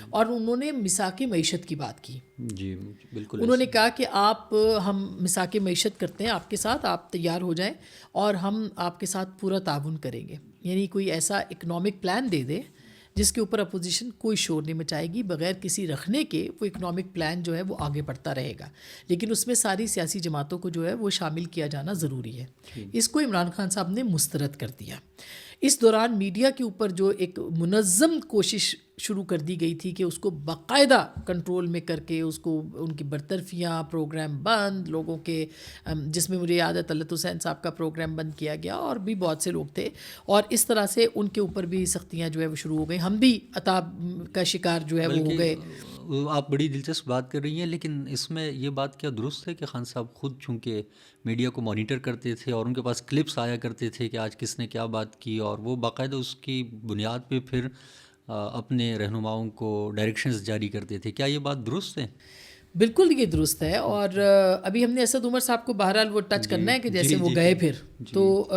اور انہوں نے مساق معیشت کی بات کی. جی بالکل، انہوں نے کہا کہ ہم مساق معیشت کرتے ہیں آپ کے ساتھ، آپ تیار ہو جائیں اور ہم آپ کے ساتھ پورا تعاون کریں گے. یعنی کوئی ایسا اکنامک پلان دے دے جس کے اوپر اپوزیشن کوئی شور نہیں مچائے گی، بغیر کسی رکھنے کے وہ اکنامک پلان جو ہے وہ آگے بڑھتا رہے گا، لیکن اس میں ساری سیاسی جماعتوں کو جو ہے وہ شامل کیا جانا ضروری ہے. اس کو عمران خان صاحب نے مسترد کر دیا. اس دوران میڈیا کے اوپر جو ایک منظم کوشش شروع کر دی گئی تھی کہ اس کو باقاعدہ کنٹرول میں کر کے اس کو ان کی برطرفیاں، پروگرام بند لوگوں کے، جس میں مجھے یاد ہے طلعت حسین صاحب کا پروگرام بند کیا گیا، اور بھی بہت سے لوگ تھے، اور اس طرح سے ان کے اوپر بھی سختیاں جو ہے وہ شروع ہو گئی. ہم بھی عطاب کا شکار جو ہے وہ ہو گئے. آپ بڑی دلچسپ بات کر رہی ہیں، لیکن اس میں یہ بات کیا درست ہے کہ خان صاحب خود چونکہ میڈیا کو مانیٹر کرتے تھے اور ان کے پاس کلپس آیا کرتے تھے کہ آج کس نے کیا بات کی، اور وہ باقاعدہ اس کی بنیاد پہ پھر اپنے رہنماؤں کو ڈائریکشنز جاری کرتے تھے، کیا یہ بات درست ہے؟ بالکل یہ درست ہے. اور ابھی ہم نے اسد عمر صاحب کو بہرحال وہ ٹچ کرنا ہے کہ جیسے وہ گئے پھر، تو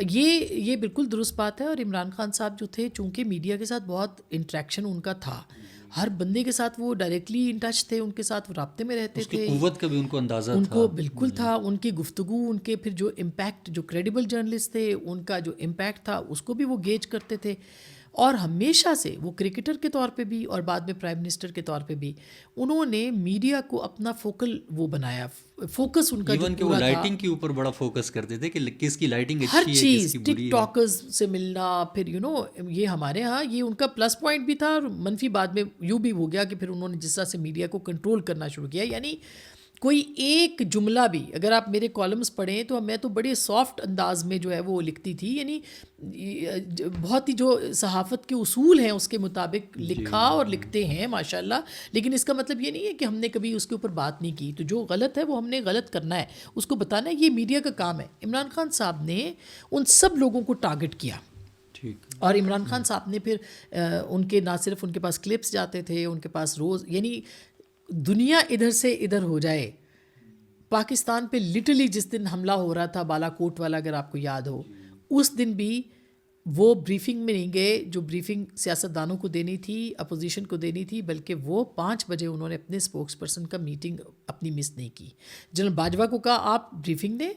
یہ بالکل درست بات ہے. اور عمران خان صاحب جو تھے، چونکہ میڈیا کے ساتھ بہت انٹریکشن ان کا تھا، ہر بندے کے ساتھ وہ ڈائریکٹلی ان ٹچ تھے، ان کے ساتھ وہ رابطے میں رہتے تھے، قوت کا بھی ان کو اندازہ ان تھا، کو بالکل تھا. ان کی گفتگو، ان کے پھر جو امپیکٹ، جو کریڈیبل جرنلسٹ تھے ان کا جو امپیکٹ تھا اس کو بھی وہ گیج کرتے تھے. اور ہمیشہ سے وہ کرکٹر کے طور پہ بھی اور بعد میں پرائم منسٹر کے طور پہ بھی انہوں نے میڈیا کو اپنا فوکل وہ بنایا، فوکس ان کا جو کہ وہ لائٹنگ کے اوپر بڑا فوکس کرتے تھے کہ کس کی لائٹنگ ہر اچھی ہے، چیز، کس کی بری ہے. ٹک ٹاکرز سے ملنا، پھر یہ ہمارے ہاں یہ ان کا پلس پوائنٹ بھی تھا، اور منفی بعد میں یوں بھی ہو گیا کہ پھر انہوں نے جس طرح سے میڈیا کو کنٹرول کرنا شروع کیا. یعنی کوئی ایک جملہ بھی اگر آپ میرے کالمز پڑھیں تو میں تو بڑے سافٹ انداز میں جو ہے وہ لکھتی تھی، یعنی بہت ہی جو صحافت کے اصول ہیں اس کے مطابق لکھا اور لکھتے ہیں ماشاءاللہ. لیکن اس کا مطلب یہ نہیں ہے کہ ہم نے کبھی اس کے اوپر بات نہیں کی. تو جو غلط ہے وہ ہم نے غلط کرنا ہے، اس کو بتانا ہے، یہ میڈیا کا کام ہے. عمران خان صاحب نے ان سب لوگوں کو ٹارگٹ کیا، اور عمران خان صاحب نے پھر ان کے نہ صرف ان کے پاس کلپس جاتے تھے، ان کے پاس روز، یعنی دنیا ادھر سے ادھر ہو جائے، پاکستان پہ لٹرلی جس دن حملہ ہو رہا تھا بالا کوٹ والا، اگر آپ کو یاد ہو، اس دن بھی وہ بریفنگ میں نہیں گئے جو بریفنگ سیاستدانوں کو دینی تھی، اپوزیشن کو دینی تھی، بلکہ وہ 5 بجے انہوں نے اپنے اسپوکس پرسن کا میٹنگ اپنی مس نہیں کی. جنرل باجوہ کو کہا آپ بریفنگ دیں،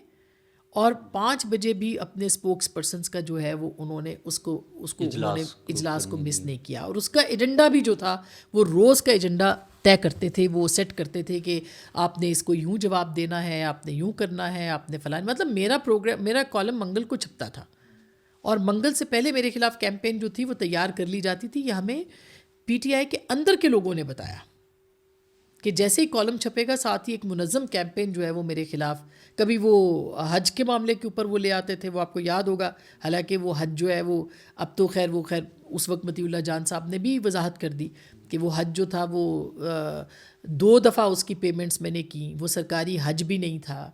اور 5 بجے بھی اپنے اسپوکس پرسنس کا جو ہے وہ انہوں نے اس کو انہوں نے اجلاس کو مس نہیں کیا. اور اس کا ایجنڈا بھی جو تھا وہ روز کا ایجنڈا طے کرتے تھے، وہ سیٹ کرتے تھے کہ آپ نے اس کو یوں جواب دینا ہے، آپ نے یوں کرنا ہے، آپ نے فلاں. مطلب میرا کالم منگل کو چھپتا تھا، اور منگل سے پہلے میرے خلاف کیمپین جو تھی وہ تیار کر لی جاتی تھی. یہ ہمیں پی ٹی آئی کے اندر کے لوگوں نے بتایا کہ جیسے ہی کالم چھپے گا ساتھ ہی ایک منظم کیمپین جو ہے وہ میرے خلاف. کبھی وہ حج کے معاملے کے اوپر وہ لے آتے تھے, وہ آپ کو یاد ہوگا, حالانکہ وہ حج جو ہے وہ اب تو خیر اس وقت مطیع اللہ جان صاحب نے بھی وضاحت کر دی کہ وہ حج جو تھا وہ 2 دفعہ اس کی پیمنٹس میں نے کی, وہ سرکاری حج بھی نہیں تھا.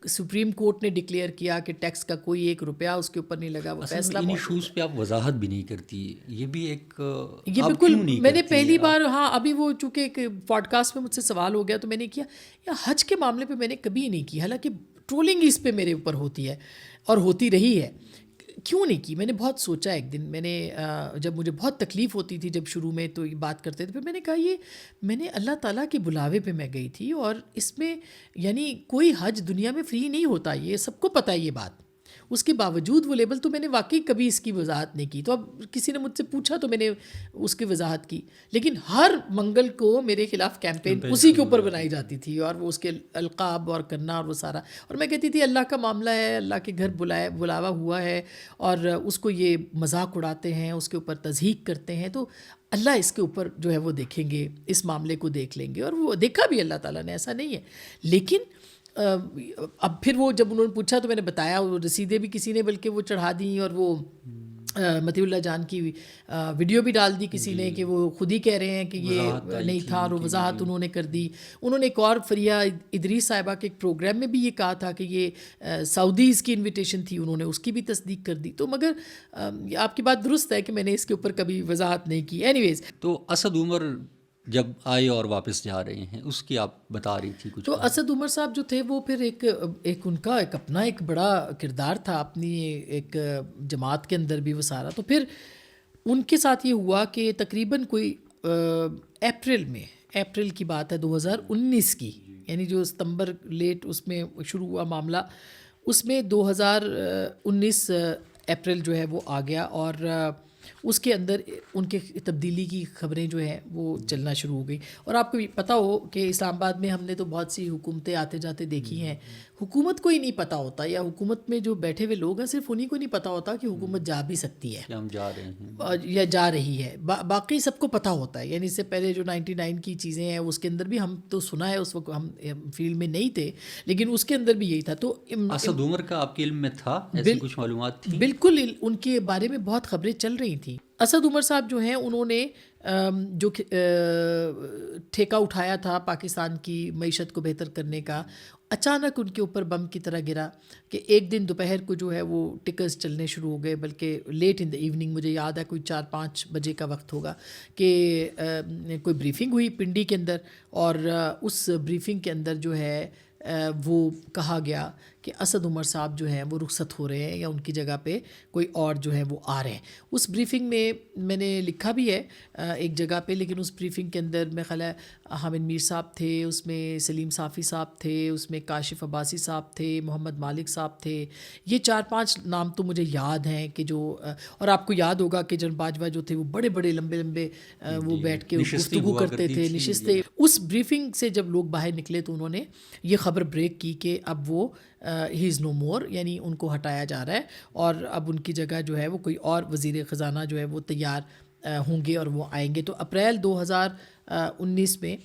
سپریم کورٹ نے ڈکلیئر کیا کہ ٹیکس کا کوئی 1 روپیہ اس کے اوپر نہیں لگا. وہ فیصلہ ان ایشوز پہ آپ وضاحت بھی نہیں کرتی, یہ بھی ایک یہ بالکل میں نے پہلی بار, ہاں ابھی وہ چونکہ ایک پوڈ کاسٹ میں مجھ سے سوال ہو گیا تو میں نے کیا, یا حج کے معاملے پہ میں نے کبھی نہیں کی, حالانکہ ٹرولنگ اس پہ میرے اوپر ہوتی ہے اور ہوتی رہی ہے. کیوں نہیں کی؟ میں نے بہت سوچا. ایک دن میں نے جب مجھے بہت تکلیف ہوتی تھی جب شروع میں تو یہ بات کرتے تھے, پھر میں نے کہا یہ میں نے اللہ تعالیٰ کے بلاوے پہ میں گئی تھی, اور اس میں یعنی کوئی حج دنیا میں فری نہیں ہوتا, یہ سب کو پتہ ہے یہ بات. اس کے باوجود وہ لیبل تو میں نے واقعی کبھی اس کی وضاحت نہیں کی. تو اب کسی نے مجھ سے پوچھا تو میں نے اس کی وضاحت کی, لیکن ہر منگل کو میرے خلاف کیمپین اسی کے اوپر بنائی جاتی تھی, اور وہ اس کے القاب اور کرنا اور وہ سارا. اور میں کہتی تھی اللہ کا معاملہ ہے, اللہ کے گھر بلاوا ہوا ہے, اور اس کو یہ مذاق اڑاتے ہیں, اس کے اوپر تضحیق کرتے ہیں, تو اللہ اس کے اوپر جو ہے وہ دیکھیں گے, اس معاملے کو دیکھ لیں گے. اور وہ دیکھا بھی اللہ تعالیٰ نے, ایسا نہیں ہے. لیکن اب پھر وہ جب انہوں نے پوچھا تو میں نے بتایا, وہ رسیدیں بھی کسی نے بلکہ وہ چڑھا دیں, اور وہ مطیع اللہ جان کی ویڈیو بھی ڈال دی کسی نے کہ وہ خود ہی کہہ رہے ہیں کہ یہ نہیں تھا, اور وضاحت انہوں نے کر دی. انہوں نے ایک اور فریہ ادریس صاحبہ کے ایک پروگرام میں بھی یہ کہا تھا کہ یہ سعودیز کی انویٹیشن تھی, انہوں نے اس کی بھی تصدیق کر دی. تو مگر آپ کی بات درست ہے کہ میں نے اس کے اوپر کبھی وضاحت نہیں کی. اینی ویز, تو اسد عمر جب آئے اور واپس جا رہے ہیں اس کی آپ بتا رہی تھی کچھ. تو اسد عمر صاحب جو تھے وہ پھر ایک ان کا ایک اپنا ایک بڑا کردار تھا اپنی ایک جماعت کے اندر بھی وہ سارا. تو پھر ان کے ساتھ یہ ہوا کہ تقریباً کوئی اپریل کی بات ہے 2019 کی, یعنی جو ستمبر لیٹ اس میں شروع ہوا معاملہ, اس میں 2019 اپریل جو ہے وہ آ گیا, اور اس کے اندر ان کے تبدیلی کی خبریں جو ہیں وہ چلنا شروع ہو گئی. اور آپ کو پتہ ہو کہ اسلام آباد میں ہم نے تو بہت سی حکومتیں آتے جاتے دیکھی ہیں, حکومت کو ہی نہیں پتہ ہوتا, یا حکومت میں جو بیٹھے ہوئے لوگ ہیں صرف انہیں کو نہیں پتہ ہوتا کہ حکومت جا بھی سکتی ہے ہم جا رہے ہیں یا جا رہی ہے. باقی سب کو پتہ ہوتا ہے. یعنی اس سے پہلے جو 99 کی چیزیں ہیں اس کے اندر بھی ہم تو سنا ہے, اس وقت ہم فیلڈ میں نہیں تھے, لیکن اس کے اندر بھی یہی تھا. تو اسد عمر کا آپ کے علم میں تھا, ایسی کچھ معلومات تھی؟ بالکل, ان کے بارے میں بہت خبریں چل رہی تھیں. اسد عمر صاحب جو ہیں انہوں نے جو ٹھیکہ اٹھایا تھا پاکستان کی معیشت کو بہتر کرنے کا, اچانک ان کے اوپر بم کی طرح گرا کہ ایک دن دوپہر کو جو ہے وہ ٹکرز چلنے شروع ہو گئے, بلکہ لیٹ ان دا ایوننگ, مجھے یاد ہے کوئی 4-5 بجے کا وقت ہوگا, کہ کوئی بریفنگ ہوئی پنڈی کے اندر, اور اس بریفنگ کے اندر جو ہے وہ کہا گیا کہ اسد عمر صاحب جو ہیں وہ رخصت ہو رہے ہیں, یا ان کی جگہ پہ کوئی اور جو ہے وہ آ رہے ہیں. اس بریفنگ میں میں نے لکھا بھی ہے ایک جگہ پہ, لیکن اس بریفنگ کے اندر میں خیال ہے حامد میر صاحب تھے, اس میں سلیم صافی صاحب تھے, اس میں کاشف عباسی صاحب تھے, محمد مالک صاحب تھے. یہ 4-5 نام تو مجھے یاد ہیں کہ جو, اور آپ کو یاد ہوگا کہ جن باجوہ جو تھے وہ بڑے بڑے لمبے وہ بیٹھ کے گفتگو کرتے تھے, نشستیں. اس بریفنگ سے جب لوگ باہر نکلے تو انہوں نے یہ خبر بریک کی کہ اب وہ ہی از نو مور, یعنی ان کو ہٹایا جا رہا ہے, اور اب ان کی جگہ جو ہے وہ کوئی اور وزیر خزانہ جو ہے وہ تیار ہوں گے اور وہ آئیں گے. تو اپریل 2019 میں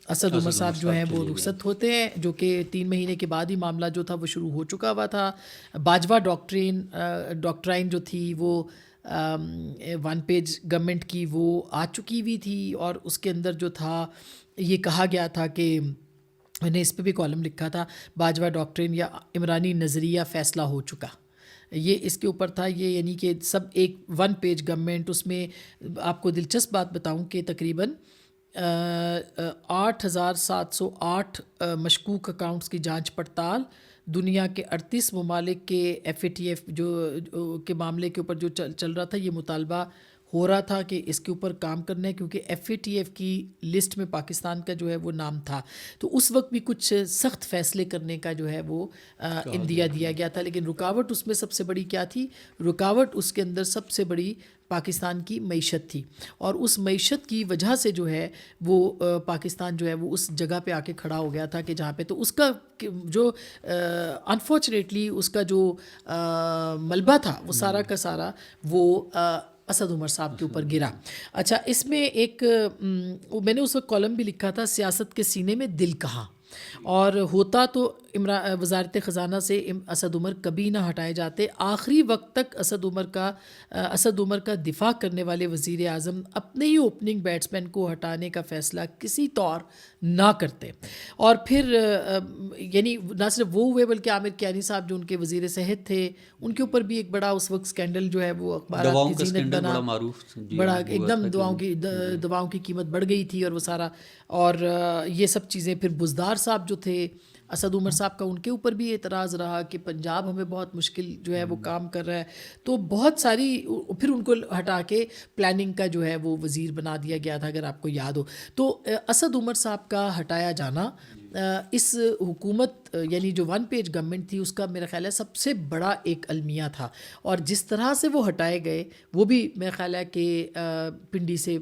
اسد عمر صاحب جو ہیں وہ رخصت ہوتے ہیں, جو کہ 3 مہینے کے بعد ہی معاملہ جو تھا وہ شروع ہو چکا ہوا تھا. باجوہ ڈاکٹرائن جو تھی وہ 1 پیج گورنمنٹ کی وہ آ چکی ہوئی تھی, اور اس کے اندر جو تھا یہ کہا گیا تھا کہ میں نے اس پہ بھی کالم لکھا تھا, باجوہ ڈاکٹرین یا عمرانی نظریہ فیصلہ ہو چکا, یہ اس کے اوپر تھا. یہ یعنی کہ سب ایک 1 پیج گورنمنٹ. اس میں آپ کو دلچسپ بات بتاؤں کہ تقریباً 8708 مشکوک اکاؤنٹس کی جانچ پڑتال, دنیا کے 38 ممالک کے FATF جو کے معاملے کے اوپر جو چل رہا تھا, یہ مطالبہ ہو رہا تھا کہ اس کے اوپر کام کرنا ہے، کیونکہ FATF کی لسٹ میں پاکستان کا جو ہے وہ نام تھا، تو اس وقت بھی کچھ سخت فیصلے کرنے کا جو ہے وہ اندیا دیا گیا تھا. لیکن رکاوٹ اس میں سب سے بڑی کیا تھی؟ رکاوٹ اس کے اندر سب سے بڑی پاکستان کی معیشت تھی، اور اس معیشت کی وجہ سے جو ہے وہ پاکستان جو ہے وہ اس جگہ پہ آ کے کھڑا ہو گیا تھا کہ جہاں پہ، تو اس کا جو انفارچونیٹلی اس کا جو ملبہ تھا وہ سارا کا سارا وہ اسد عمر صاحب کے اوپر گرا. اچھا، اس میں ایک میں نے اس وقت کالم بھی لکھا تھا، سیاست کے سینے میں دل کہاں، اور ہوتا تو وزارت خزانہ سے اسد عمر کبھی نہ ہٹائے جاتے. آخری وقت تک اسد عمر کا دفاع کرنے والے وزیر اعظم اپنے ہی اوپننگ بیٹسمین کو ہٹانے کا فیصلہ کسی طور نہ کرتے. اور پھر یعنی نہ صرف وہ ہوئے بلکہ عامر کیانی صاحب جو ان کے وزیر صحت تھے، ان کے اوپر بھی ایک بڑا اس وقت سکینڈل جو ہے وہ اخبارات کی زینت بنا، بڑا ایک دم دواؤں کی قیمت بڑھ گئی تھی اور وہ سارا، اور یہ سب چیزیں. پھر بزدار صاحب جو تھے اسد عمر صاحب کا، ان کے اوپر بھی اعتراض رہا کہ پنجاب ہمیں بہت مشکل جو ہے وہ کام کر رہا ہے. تو بہت ساری، پھر ان کو ہٹا کے پلاننگ کا جو ہے وہ وزیر بنا دیا گیا تھا، اگر آپ کو یاد ہو. تو اسد عمر صاحب کا ہٹایا جانا اس حکومت، یعنی جو ون پیج گورنمنٹ تھی، اس کا میرا خیال ہے سب سے بڑا ایک المیہ تھا. اور جس طرح سے وہ ہٹائے گئے وہ بھی میرا خیال ہے کہ پنڈی سے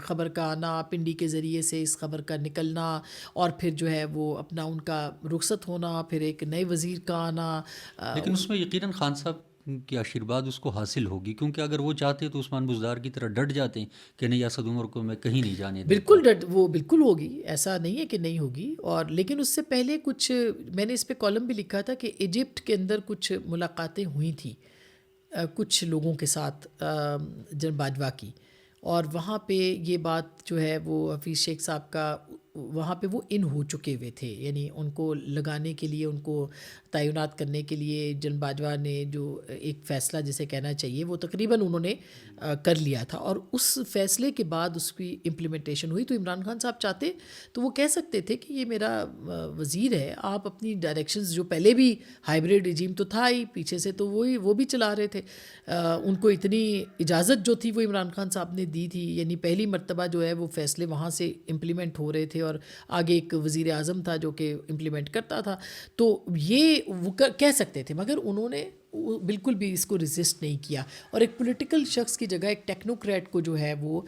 خبر کا آنا، پنڈی کے ذریعے سے اس خبر کا نکلنا، اور پھر جو ہے وہ اپنا ان کا رخصت ہونا، پھر ایک نئے وزیر کا آنا. لیکن اس میں یقیناً خان صاحب کی آشیرواد اس کو حاصل ہوگی، کیونکہ اگر وہ چاہتے تو عثمان بزدار کی طرح ڈٹ جاتے ہیں کہ نہیں، اسد عمر کو میں کہیں نہیں جانے دیتا. بالکل وہ بالکل ہوگی، ایسا نہیں ہے کہ نہیں ہوگی. اور لیکن اس سے پہلے کچھ میں نے اس پہ کالم بھی لکھا تھا کہ ایجپٹ کے اندر کچھ ملاقاتیں ہوئی تھیں کچھ لوگوں کے ساتھ جناب باجوہ کی، اور وہاں پہ یہ بات جو ہے وہ حفیظ شیخ صاحب کا وہاں پہ وہ ان ہو چکے ہوئے تھے، یعنی ان کو لگانے کے لیے، ان کو تعینات کرنے کے لیے جناب باجوہ نے جو ایک فیصلہ جسے کہنا چاہیے وہ تقریباً انہوں نے کر لیا تھا. اور اس فیصلے کے بعد اس کی امپلیمنٹیشن ہوئی. تو عمران خان صاحب چاہتے تو وہ کہہ سکتے تھے کہ یہ میرا وزیر ہے، آپ اپنی ڈائریکشنز، جو پہلے بھی ہائیبریڈ رجیم تو تھا ہی پیچھے سے، تو وہ بھی چلا رہے تھے. ان کو اتنی اجازت جو تھی وہ عمران خان صاحب نے دی تھی، یعنی پہلی مرتبہ جو ہے وہ فیصلے وہاں سے امپلیمنٹ ہو رہے تھے، اور آگے ایک وزیر اعظم تھا جو کہ امپلیمنٹ کرتا تھا. تو یہ وہ کہہ سکتے تھے، مگر انہوں نے بالکل بھی اس کو ریزسٹ نہیں کیا، اور ایک پولیٹیکل شخص کی جگہ ایک ٹیکنوکریٹ کو جو ہے وہ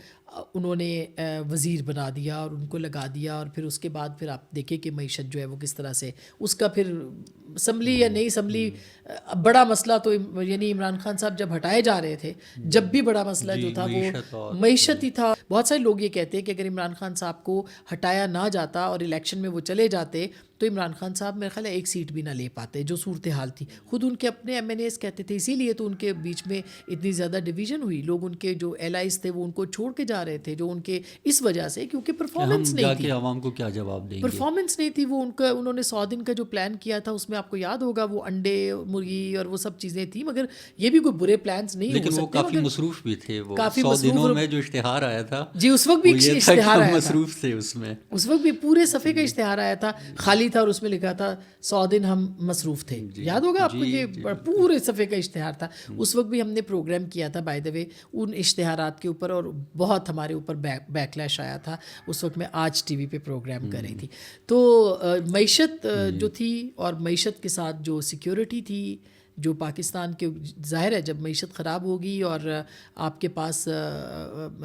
انہوں نے وزیر بنا دیا اور ان کو لگا دیا. اور پھر اس کے بعد پھر آپ دیکھیں کہ معیشت جو ہے وہ کس طرح سے اس کا پھر اسمبلی یا نئی اسمبلی بڑا مسئلہ تو یعنی عمران خان صاحب جب ہٹائے جا رہے تھے، جب بھی بڑا مسئلہ جو تھا وہ معیشت ہی تھا. بہت سارے لوگ یہ کہتے ہیں کہ اگر عمران خان صاحب کو ہٹایا نہ جاتا اور الیکشن میں وہ چلے جاتے تو عمران خان صاحب میرے خیال ہے ایک سیٹ بھی نہ لے پاتے. جو صورتحال تھی، خود ان کے اپنے MNAs کہتے تھے، اسی لیے تو ان کے بیچ میں اتنی زیادہ ڈویژن ہوئی. لوگ ان کے جو allies تھے وہ ان کو چھوڑ کے جا رہے تھے، جو ان کے اس وجہ سے، کیونکہ پرفارمنس نہیں تھی. عوام کو کیا جواب دیں گے؟ پرفارمنس نہیں تھی. وہ انہوں نے 100 دن کا جو پلان کیا تھا اس میں آپ کو یاد ہوگا وہ انڈے، مرغی اور وہ سب چیزیں تھیں، مگر یہ بھی کوئی برے پلانز نہیں ہو سکتے. لیکن وہ کافی مصروف بھی تھے. وہ کافی 100 دنوں میں جو اشتہار آیا تھا، جی اس وقت بھی اشتہار آیا تھا، مصروف تھے اس میں. اس وقت بھی پورے صفحے کا اشتہار آیا تھا، خالی تھا، اور اس میں لکھا تھا 100 دن ہم مصروف تھے. یاد ہوگا آپ کو؟ یہ پورے صفحے کا اشتہار تھا. اس وقت بھی ہم نے پروگرام کیا تھا بائی دا وے ان اشتہارات کے اوپر، اور بہت ہمارے اوپر بیکلیش آیا تھا. اس وقت میں آج ٹی وی پہ پروگرام کر رہی تھی. تو معیشت جو تھی، اور معیشت کے ساتھ جو سیکیورٹی تھی جو پاکستان کے، ظاہر ہے جب معیشت خراب ہوگی اور آپ کے پاس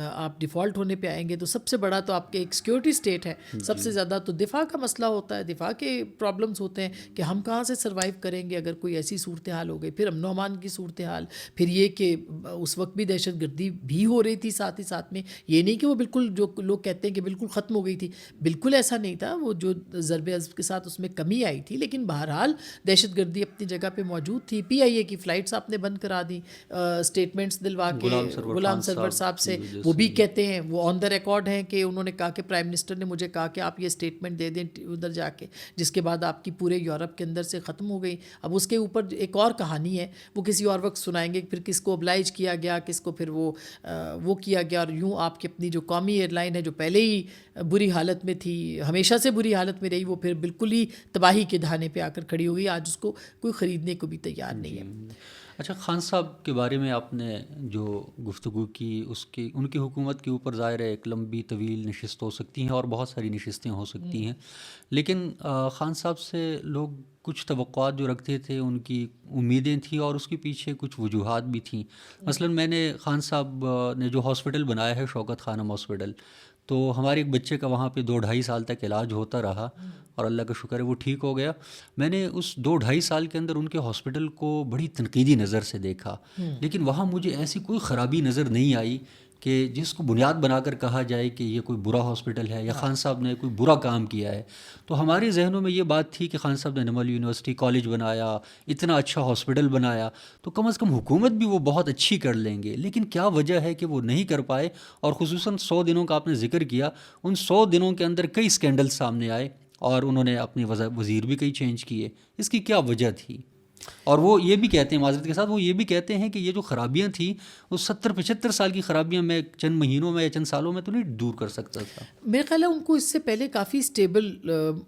آپ ڈیفالٹ ہونے پہ آئیں گے تو سب سے بڑا تو آپ کے ایک سیکیورٹی اسٹیٹ ہے. سب سے زیادہ تو دفاع کا مسئلہ ہوتا ہے، دفاع کے پرابلمس ہوتے ہیں کہ ہم کہاں سے سروائیو کریں گے اگر کوئی ایسی صورتحال ہو گئی. پھر امن و امان کی صورتحال، پھر یہ کہ اس وقت بھی دہشت گردی بھی ہو رہی تھی ساتھ ہی ساتھ میں. یہ نہیں کہ وہ بالکل، جو لوگ کہتے ہیں کہ بالکل ختم ہو گئی تھی، بالکل ایسا نہیں تھا. وہ جو ضرب عضب کے ساتھ اس میں کمی آئی تھی، لیکن بہرحال دہشت گردی اپنی جگہ پہ موجود تھی. PIA کی فلائٹس آپ نے بند کرا دی، اسٹیٹمنٹس دلوا کے غلام سرور صاحب سے. وہ بھی کہتے ہیں، وہ آن دا ریکارڈ ہیں کہ انہوں نے کہا کہ پرائم منسٹر نے مجھے کہا کہ آپ یہ اسٹیٹمنٹ دے دیں ادھر جا کے، جس کے بعد آپ کی پورے یورپ کے اندر سے ختم ہو گئی. اب اس کے اوپر ایک اور کہانی ہے، وہ کسی اور وقت سنائیں گے، پھر کس کو ابلائج کیا گیا، کس کو پھر وہ کیا گیا. اور یوں آپ کی اپنی جو قومی ایئر لائن ہے جو پہلے ہی بری حالت میں تھی، ہمیشہ سے بری حالت میں رہی، وہ پھر بالکل ہی تباہی کے دہانے پہ آ کر کھڑی ہو گئی. آج اس کو کوئی خریدنے کو بھی تیار یاد نہیں ہے. اچھا، خان صاحب کے بارے میں آپ نے جو گفتگو کی ان کی حکومت کے اوپر ظاہر ہے ایک لمبی طویل نشست ہو سکتی ہیں اور بہت ساری نشستیں ہو سکتی ہیں، لیکن خان صاحب سے لوگ کچھ توقعات جو رکھتے تھے، ان کی امیدیں تھیں اور اس کے پیچھے کچھ وجوہات بھی تھیں. مثلا میں نے خان صاحب نے جو ہاسپٹل بنایا ہے شوکت خانم ہاسپٹل، تو ہمارے ایک بچے کا وہاں پہ 2-2.5 سال تک علاج ہوتا رہا اور اللہ کا شکر ہے وہ ٹھیک ہو گیا. میں نے اس 2-2.5 سال کے اندر ان کے ہاسپٹل کو بڑی تنقیدی نظر سے دیکھا، لیکن وہاں مجھے ایسی کوئی خرابی نظر نہیں آئی کہ جس کو بنیاد بنا کر کہا جائے کہ یہ کوئی برا ہاسپٹل ہے یا خان صاحب نے کوئی برا کام کیا ہے. تو ہمارے ذہنوں میں یہ بات تھی کہ خان صاحب نے نمل یونیورسٹی کالج بنایا، اتنا اچھا ہاسپٹل بنایا، تو کم از کم حکومت بھی وہ بہت اچھی کر لیں گے. لیکن کیا وجہ ہے کہ وہ نہیں کر پائے؟ اور خصوصاً 100 دنوں کا آپ نے ذکر کیا، ان 100 دنوں کے اندر کئی اسکینڈل سامنے آئے اور انہوں نے اپنے وزیر بھی کئی چینج کیے. اس کی کیا وجہ تھی؟ اور وہ یہ بھی کہتے ہیں، معذرت کے ساتھ وہ یہ بھی کہتے ہیں کہ یہ جو خرابیاں تھیں وہ 70-75 سال کی خرابیاں میں چند مہینوں میں یا چند سالوں میں تو نہیں دور کر سکتا تھا. میرے خیال ہے ان کو اس سے پہلے کافی اسٹیبل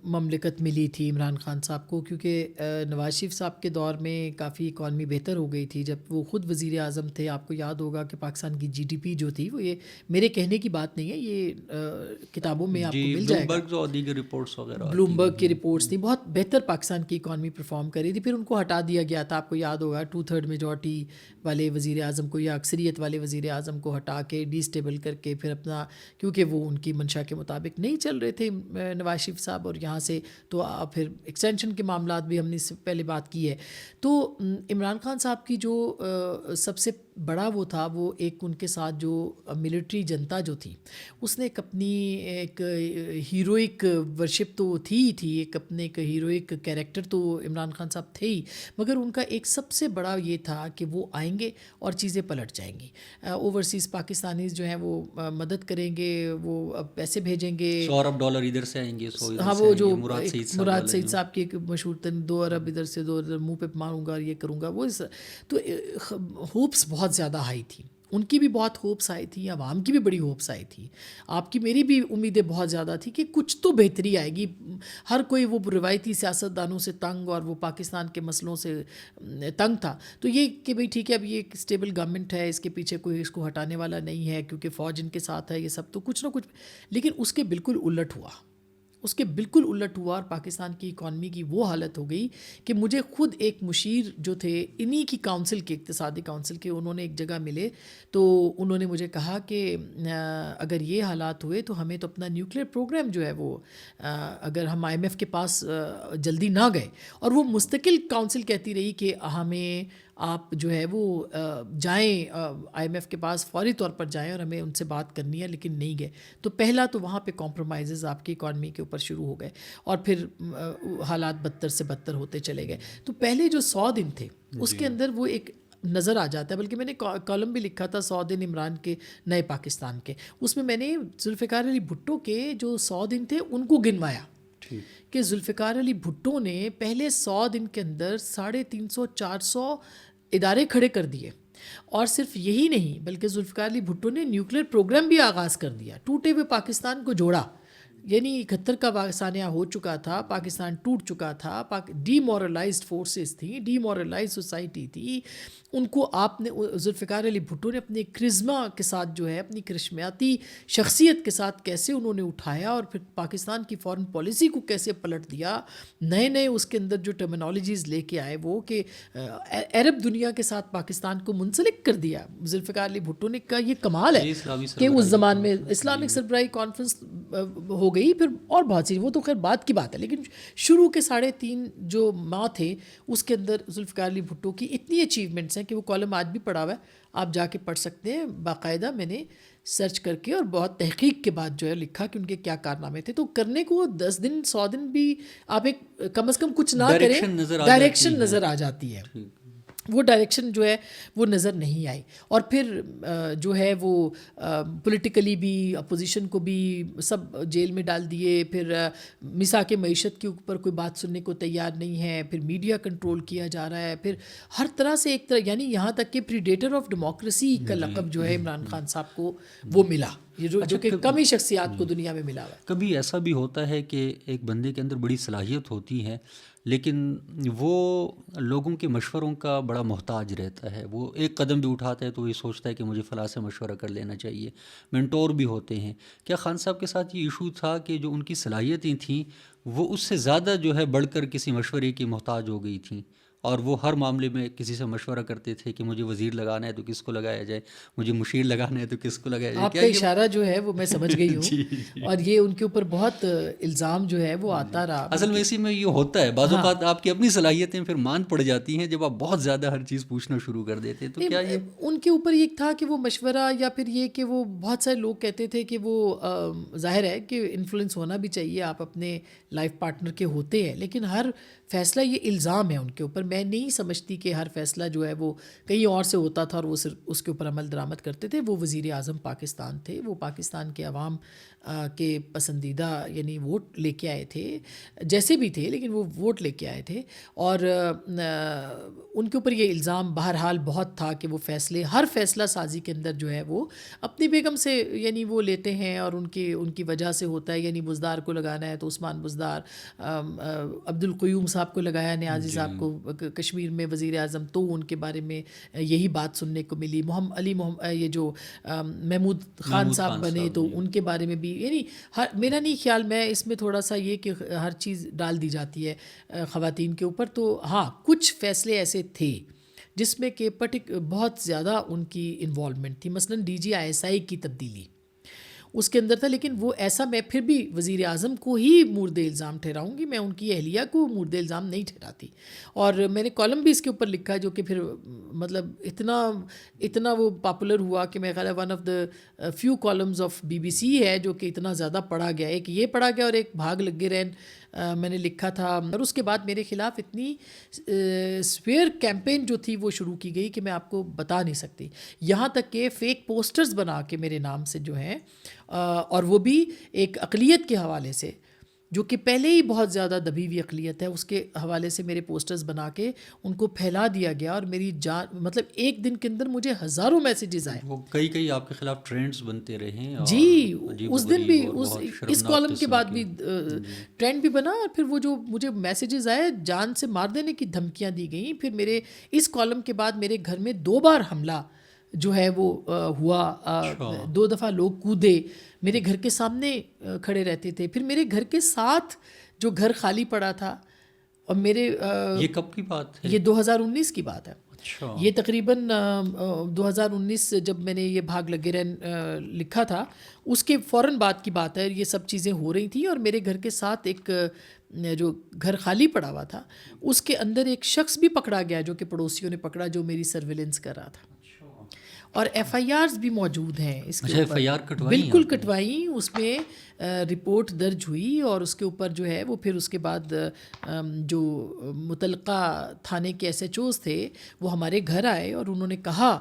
مملکت ملی تھی عمران خان صاحب کو، کیونکہ نواز شریف صاحب کے دور میں کافی اکانومی بہتر ہو گئی تھی جب وہ خود وزیر اعظم تھے. آپ کو یاد ہوگا کہ پاکستان کی GDP جو تھی، وہ یہ میرے کہنے کی بات نہیں ہے، یہ کتابوں میں آپ کو مل جائے گا، بلومبرگ اور دیگر رپورٹس وغیرہ، بلومبرگ کی رپورٹس تھی، بہت بہتر پاکستان کی اکانومی پرفارم کر رری تھی. پھر ان کو ہٹا دیا گیا تھا، آپ کو یاد ہوگا 2/3 میجورٹی والے وزیر اعظم کو یا اکثریت والے وزیر اعظم کو ہٹا کے ڈی اسٹیبل کر کے پھر اپنا، کیونکہ وہ ان کی منشا کے مطابق نہیں چل رہے تھے نواز شریف صاحب، اور یہاں سے تو پھر ایکسٹینشن کے معاملات بھی ہم نے اس سے پہلے بات کی ہے. تو عمران خان صاحب کی جو سب سے بڑا وہ تھا، وہ ایک ان کے ساتھ جو ملٹری جنتا جو تھی، اس نے ایک اپنی ایک ہیروئک ورشپ تو تھی ایک اپنے ایک ہیروئک کیریکٹر تو عمران خان صاحب تھے ہی، مگر ان کا ایک سب سے بڑا یہ تھا کہ وہ آئیں گے اور چیزیں پلٹ جائیں گی. اوورسیز پاکستانیز جو ہیں وہ مدد کریں گے، وہ پیسے بھیجیں گے، $100 ارب ادھر سے آئیں گے، ہاں وہ جو مراد سعید صاحب کی ایک مشہور 2 ارب ادھر سے 2 ادھر منہ پہ ماروں گا، یہ کروں گا، وہ تو ہوپس بہت زیادہ ہائی تھی. ان کی بھی بہت ہوپس آئی تھی، عوام کی بھی بڑی ہوپس آئی تھی، آپ کی میری بھی امیدیں بہت زیادہ تھی کہ کچھ تو بہتری آئے گی. ہر کوئی وہ روایتی سیاستدانوں سے تنگ اور وہ پاکستان کے مسئلوں سے تنگ تھا. تو یہ کہ بھئی ٹھیک ہے، اب یہ ایک اسٹیبل گورنمنٹ ہے، اس کے پیچھے کوئی اس کو ہٹانے والا نہیں ہے کیونکہ فوج ان کے ساتھ ہے، یہ سب تو کچھ نہ کچھ. لیکن اس کے بالکل الٹ ہوا، اور پاکستان کی اکانومی کی وہ حالت ہو گئی کہ مجھے خود ایک مشیر جو تھے انہی کی کاؤنسل کے، اقتصادی کاؤنسل کے، انہوں نے ایک جگہ ملے تو انہوں نے مجھے کہا کہ اگر یہ حالات ہوئے تو ہمیں تو اپنا نیوکلیئر پروگرام جو ہے وہ، اگر ہم IMF کے پاس جلدی نہ گئے، اور وہ مستقل کاؤنسل کہتی رہی کہ ہمیں آپ جو ہے وہ جائیں IMF کے پاس، فوری طور پر جائیں اور ہمیں ان سے بات کرنی ہے، لیکن نہیں گئے. تو پہلا تو وہاں پہ کمپرومائزز آپ کی اکانومی کے اوپر شروع ہو گئے اور پھر حالات بدتر سے بدتر ہوتے چلے گئے. تو پہلے جو 100 دن تھے اس کے اندر وہ ایک نظر آ جاتا ہے، بلکہ میں نے کالم بھی لکھا تھا 100 دن عمران کے نئے پاکستان کے، اس میں نے ذوالفقار علی بھٹو کے جو 100 دن تھے ان کو گنوایا کہ ذوالفقار علی بھٹو نے پہلے 100 دن کے اندر 350-400 ادارے کھڑے کر دیے، اور صرف یہی نہیں بلکہ ذوالفقار علی بھٹو نے نیوکلیئر پروگرام بھی آغاز کر دیا، ٹوٹے ہوئے پاکستان کو جوڑا. یعنی 71 کا سانحہ ہو چکا تھا، پاکستان ٹوٹ چکا تھا، ڈی مورلائزڈ فورسز تھیں، ڈی مورلائزڈ سوسائٹی تھی. ان کو آپ نے، ذوالفقار علی بھٹو نے اپنے کرزما کے ساتھ جو ہے، اپنی کرشمیاتی شخصیت کے ساتھ کیسے انہوں نے اٹھایا اور پھر پاکستان کی فارن پالیسی کو کیسے پلٹ دیا. نئے اس کے اندر جو ٹرمینالوجیز لے کے آئے وہ کہ عرب دنیا کے ساتھ پاکستان کو منسلک کر دیا. ذوالفقار علی بھٹو نے کہا یہ کمال ہے کہ اس زمان میں اسلامک سربراہی کانفرنس ہو گئی، پھر اور بہت سی، وہ تو خیر بعد کی بات ہے، لیکن شروع کے 3.5 جو ماہ تھے اس کے اندر ذوالفقار علی بھٹو کی اتنی اچیومنٹس ہیں کہ وہ کالم آج بھی پڑھا ہوا ہے، آپ جا کے پڑھ سکتے ہیں. باقاعدہ میں نے سرچ کر کے اور بہت تحقیق کے بعد جو ہے لکھا کہ ان کے کیا کارنامے تھے. تو کرنے کو 10 دن 100 دن بھی آپ ایک کم از کم کچھ نہ کریں، ڈائریکشن نظر آ جاتی ہے. وہ ڈائریکشن جو ہے وہ نظر نہیں آئی، اور پھر جو ہے وہ پولیٹیکلی بھی اپوزیشن کو بھی سب جیل میں ڈال دیے. پھر مساق معیشت کے اوپر کوئی بات سننے کو تیار نہیں ہے، پھر میڈیا کنٹرول کیا جا رہا ہے، پھر ہر طرح سے ایک طرح، یعنی یہاں تک کہ پریڈیٹر آف ڈیموکریسی کا لقب جو ہے عمران خان صاحب کو وہ ملا. یہ جو کہ کم ہی شخصیات کو دنیا میں ملا ہوا ہے. کبھی ایسا بھی ہوتا ہے کہ ایک بندے کے اندر بڑی صلاحیت ہوتی ہے لیکن وہ لوگوں کے مشوروں کا بڑا محتاج رہتا ہے. وہ ایک قدم بھی اٹھاتا ہے تو یہ سوچتا ہے کہ مجھے فلاں سے مشورہ کر لینا چاہیے. مینٹور بھی ہوتے ہیں. کیا خان صاحب کے ساتھ یہ ایشو تھا کہ جو ان کی صلاحیتیں تھیں وہ اس سے زیادہ جو ہے بڑھ کر کسی مشورے کی محتاج ہو گئی تھیں اور وہ ہر معاملے میں کسی سے مشورہ کرتے تھے کہ مجھے وزیر لگانا ہے تو کس کو لگایا جائے, مجھے مشیر لگانا ہے تو کس کو لگایا جائے؟ آپ کا اشارہ جو ہے وہ میں سمجھ گئی ہوں اور یہ ان کے اوپر بہت الزام جو ہے وہ آتا رہا. اصل میں اسی میں یہ ہوتا ہے بعض اوقات آپ کی اپنی صلاحیتیں پھر مان پڑ جاتی ہیں جب آپ بہت زیادہ ہر چیز پوچھنا شروع کر دیتے ہیں. تو کیا یہ ان کے اوپر یہ تھا کہ وہ مشورہ یا پھر یہ کہ وہ بہت سارے لوگ کہتے تھے کہ وہ ظاہر ہے کہ انفلوئنس ہونا بھی چاہیے, آپ اپنے لائف پارٹنر کے ہوتے ہیں, لیکن ہر فیصلہ یہ الزام ہے ان کے اوپر. میں نہیں سمجھتی کہ ہر فیصلہ جو ہے وہ کہیں اور سے ہوتا تھا اور وہ صرف اس کے اوپر عمل درآمد کرتے تھے. وہ وزیر اعظم پاکستان تھے, وہ پاکستان کے عوام کے پسندیدہ یعنی ووٹ لے کے آئے تھے, جیسے بھی تھے لیکن وہ ووٹ لے کے آئے تھے. اور ان کے اوپر یہ الزام بہرحال بہت تھا کہ وہ فیصلے ہر فیصلہ سازی کے اندر جو ہے وہ اپنی بیگم سے یعنی وہ لیتے ہیں اور ان کی وجہ سے ہوتا ہے. یعنی بزدار کو لگانا ہے تو عثمان بزدار, عبد القیوم صاحب کو لگایا, نیازی صاحب کو کشمیر میں وزیر اعظم, تو ان کے بارے میں یہی بات سننے کو ملی. یہ جو محمود خان صاحب بنے تو ان کے بارے میں بھی یعنی میرا نہیں خیال, میں اس میں تھوڑا سا یہ کہ ہر چیز ڈال دی جاتی ہے خواتین کے اوپر. تو ہاں کچھ فیصلے ایسے تھے جس میں کہ بہت زیادہ ان کی انوالومنٹ تھی. مثلاً DGI کی تبدیلی اس کے اندر تھا, لیکن وہ ایسا میں پھر بھی وزیر اعظم کو ہی مورد الزام ٹھہراؤں گی, میں ان کی اہلیہ کو مورد الزام نہیں ٹھہراتی. اور میں نے کالم بھی اس کے اوپر لکھا جو کہ پھر مطلب اتنا وہ پاپولر ہوا کہ میں خیال ہے one of the few columns of BBC ہے جو کہ اتنا زیادہ پڑھا گیا. ایک یہ پڑھا گیا اور ایک بھاگ لگے رہن میں نے لکھا تھا. اور اس کے بعد میرے خلاف اتنی سویئر کیمپین جو تھی وہ شروع کی گئی کہ میں آپ کو بتا نہیں سکتی. یہاں تک کہ فیک پوسٹرز بنا کے میرے نام سے جو ہیں, اور وہ بھی ایک اقلیت کے حوالے سے جو کہ پہلے ہی بہت زیادہ دبی ہوئی اقلیت ہے, اس کے حوالے سے میرے پوسٹرز بنا کے ان کو پھیلا دیا گیا. اور میری مطلب ایک دن کے اندر مجھے ہزاروں میسیجز آئے. وہ کئی آپ کے خلاف ٹرینڈز بنتے رہے ہیں. جی اس دن بھی اس کالم کے بعد بھی ٹرینڈ بھی بنا, اور پھر وہ جو مجھے میسیجز آئے جان سے مار دینے کی دھمکیاں دی گئیں. پھر میرے اس کالم کے بعد میرے گھر میں 2 بار حملہ جو ہے وہ ہوا, 2 دفعہ لوگ کودے, میرے گھر کے سامنے کھڑے رہتے تھے. پھر میرے گھر کے ساتھ جو گھر خالی پڑا تھا, اور میرے یہ کب کی بات ہے؟ یہ 2019 کی بات ہے. یہ تقریباً 2019 جب میں نے یہ بھاگ لگے رہن لکھا تھا اس کے فوراً بعد کی بات ہے. یہ سب چیزیں ہو رہی تھیں اور میرے گھر کے ساتھ ایک جو گھر خالی پڑا ہوا تھا اس کے اندر ایک شخص بھی پکڑا گیا جو کہ پڑوسیوں نے پکڑا, جو میری سرویلنس کر رہا تھا. اور FIRs بھی موجود ہیں اس کے اوپر, بالکل کٹوائی, اس میں رپورٹ درج ہوئی. اور اس کے اوپر جو ہے وہ پھر اس کے بعد جو متعلقہ تھانے کے SHOs تھے وہ ہمارے گھر آئے اور انہوں نے کہا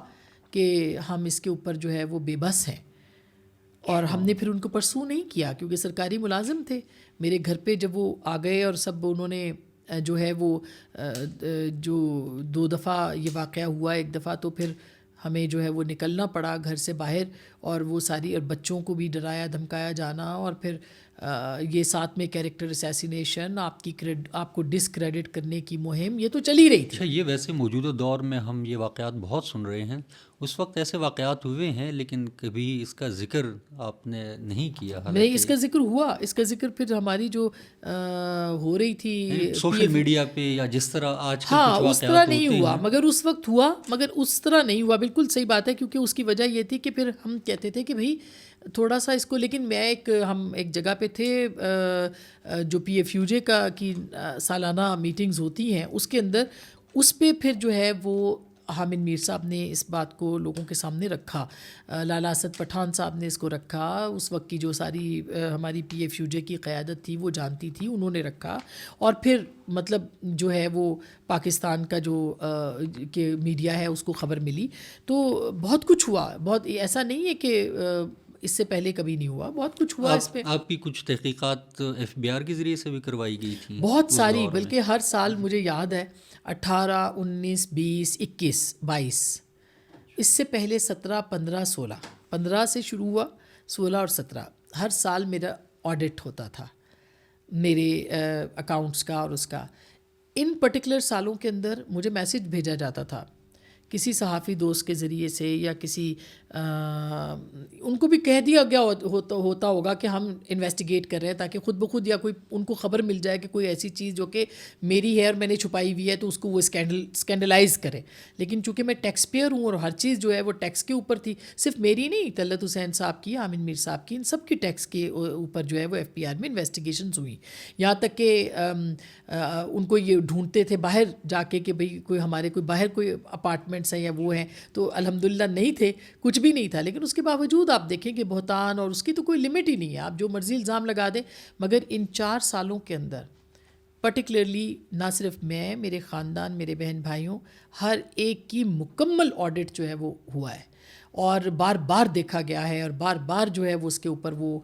کہ ہم اس کے اوپر جو ہے وہ بے بس ہیں. اور ہم نے پھر ان کو پرسو نہیں کیا کیونکہ سرکاری ملازم تھے. میرے گھر پہ جب وہ آ گئے اور سب انہوں نے جو ہے وہ جو 2 دفعہ یہ واقعہ ہوا, ایک دفعہ تو پھر ہمیں جو ہے وہ نکلنا پڑا گھر سے باہر, اور وہ ساری اور بچوں کو بھی ڈرایا دھمکایا جانا, اور پھر یہ ساتھ میں کیریکٹر اسیسینیشن, آپ کو ڈسکریڈٹ کرنے کی مہم, یہ تو چل ہی رہی تھی. اچھا, یہ ویسے موجودہ دور میں ہم یہ واقعات بہت سن رہے ہیں. اس وقت ایسے واقعات ہوئے ہیں لیکن کبھی اس کا ذکر آپ نے نہیں کیا. نہیں, اس کا ذکر ہوا. اس کا ذکر پھر ہماری جو ہو رہی تھی سوشل میڈیا پہ یا جس طرح آج کل ہاں اس طرح نہیں ہوا, مگر اس وقت ہوا, مگر اس طرح نہیں ہوا. بالکل صحیح بات ہے, کیونکہ اس کی وجہ یہ تھی کہ پھر ہم کہتے تھے کہ بھائی تھوڑا سا اس کو, لیکن ہم ایک جگہ پہ تھے جو PFUJ کی سالانہ میٹنگز ہوتی ہیں, اس کے اندر اس پہ پھر جو ہے وہ حامد میر صاحب نے اس بات کو لوگوں کے سامنے رکھا, لالا اسد پٹھان صاحب نے اس کو رکھا, اس وقت کی جو ساری ہماری PFUJ کی قیادت تھی وہ جانتی تھی, انہوں نے رکھا. اور پھر مطلب جو ہے وہ پاکستان کا جو کہ میڈیا ہے اس کو خبر ملی. تو بہت کچھ ہوا, بہت ایسا نہیں ہے کہ اس سے پہلے کبھی نہیں ہوا, بہت کچھ ہوا. اس پہ آپ کی کچھ تحقیقات FBI کے ذریعے سے بھی کروائی گئی تھیں بہت ساری, بلکہ ہر سال مجھے یاد ہے 18, 19, 20, 21, 22, اس سے پہلے 17, 15, 16, 15 سے شروع ہوا, 16 اور 17 ہر سال میرا آڈٹ ہوتا تھا میرے اکاؤنٹس کا اور اس کا. ان پرٹیکولر سالوں کے اندر مجھے میسج بھیجا جاتا تھا کسی صحافی دوست کے ذریعے سے یا کسی ان کو بھی کہہ دیا گیا ہوتا ہوگا کہ ہم انویسٹیگیٹ کر رہے ہیں تاکہ خود بخود یا کوئی ان کو خبر مل جائے کہ کوئی ایسی چیز جو کہ میری ہے اور میں نے چھپائی ہوئی ہے تو اس کو وہ اسکینڈلائز کرے. لیکن چونکہ میں ٹیکس پیئر ہوں اور ہر چیز جو ہے وہ ٹیکس کے اوپر تھی, صرف میری نہیں, طلعت حسین صاحب کی, عامر میر صاحب کی, ان سب کی ٹیکس کے اوپر جو ہے وہ ایف پی آر میں انویسٹیگیشنز ہوئی. یہاں تک کہ ان کو یہ ڈھونڈتے تھے باہر جا کے کہ بھئی کوئی ہمارے کوئی باہر کوئی اپارٹمنٹس ہیں یا وہ ہیں, تو الحمدللہ نہیں تھے, کچھ بھی نہیں تھا. لیکن اس کے باوجود آپ دیکھیں کہ بہتان اور اس کی تو کوئی لمٹ ہی نہیں ہے, آپ جو مرضی الزام لگا دیں. مگر ان 4 سالوں کے اندر پرٹیکولرلی نہ صرف میں, میرے خاندان, میرے بہن بھائیوں, ہر ایک کی مکمل آڈٹ جو ہے وہ ہوا ہے اور بار بار دیکھا گیا ہے اور بار بار جو ہے وہ اس کے اوپر وہ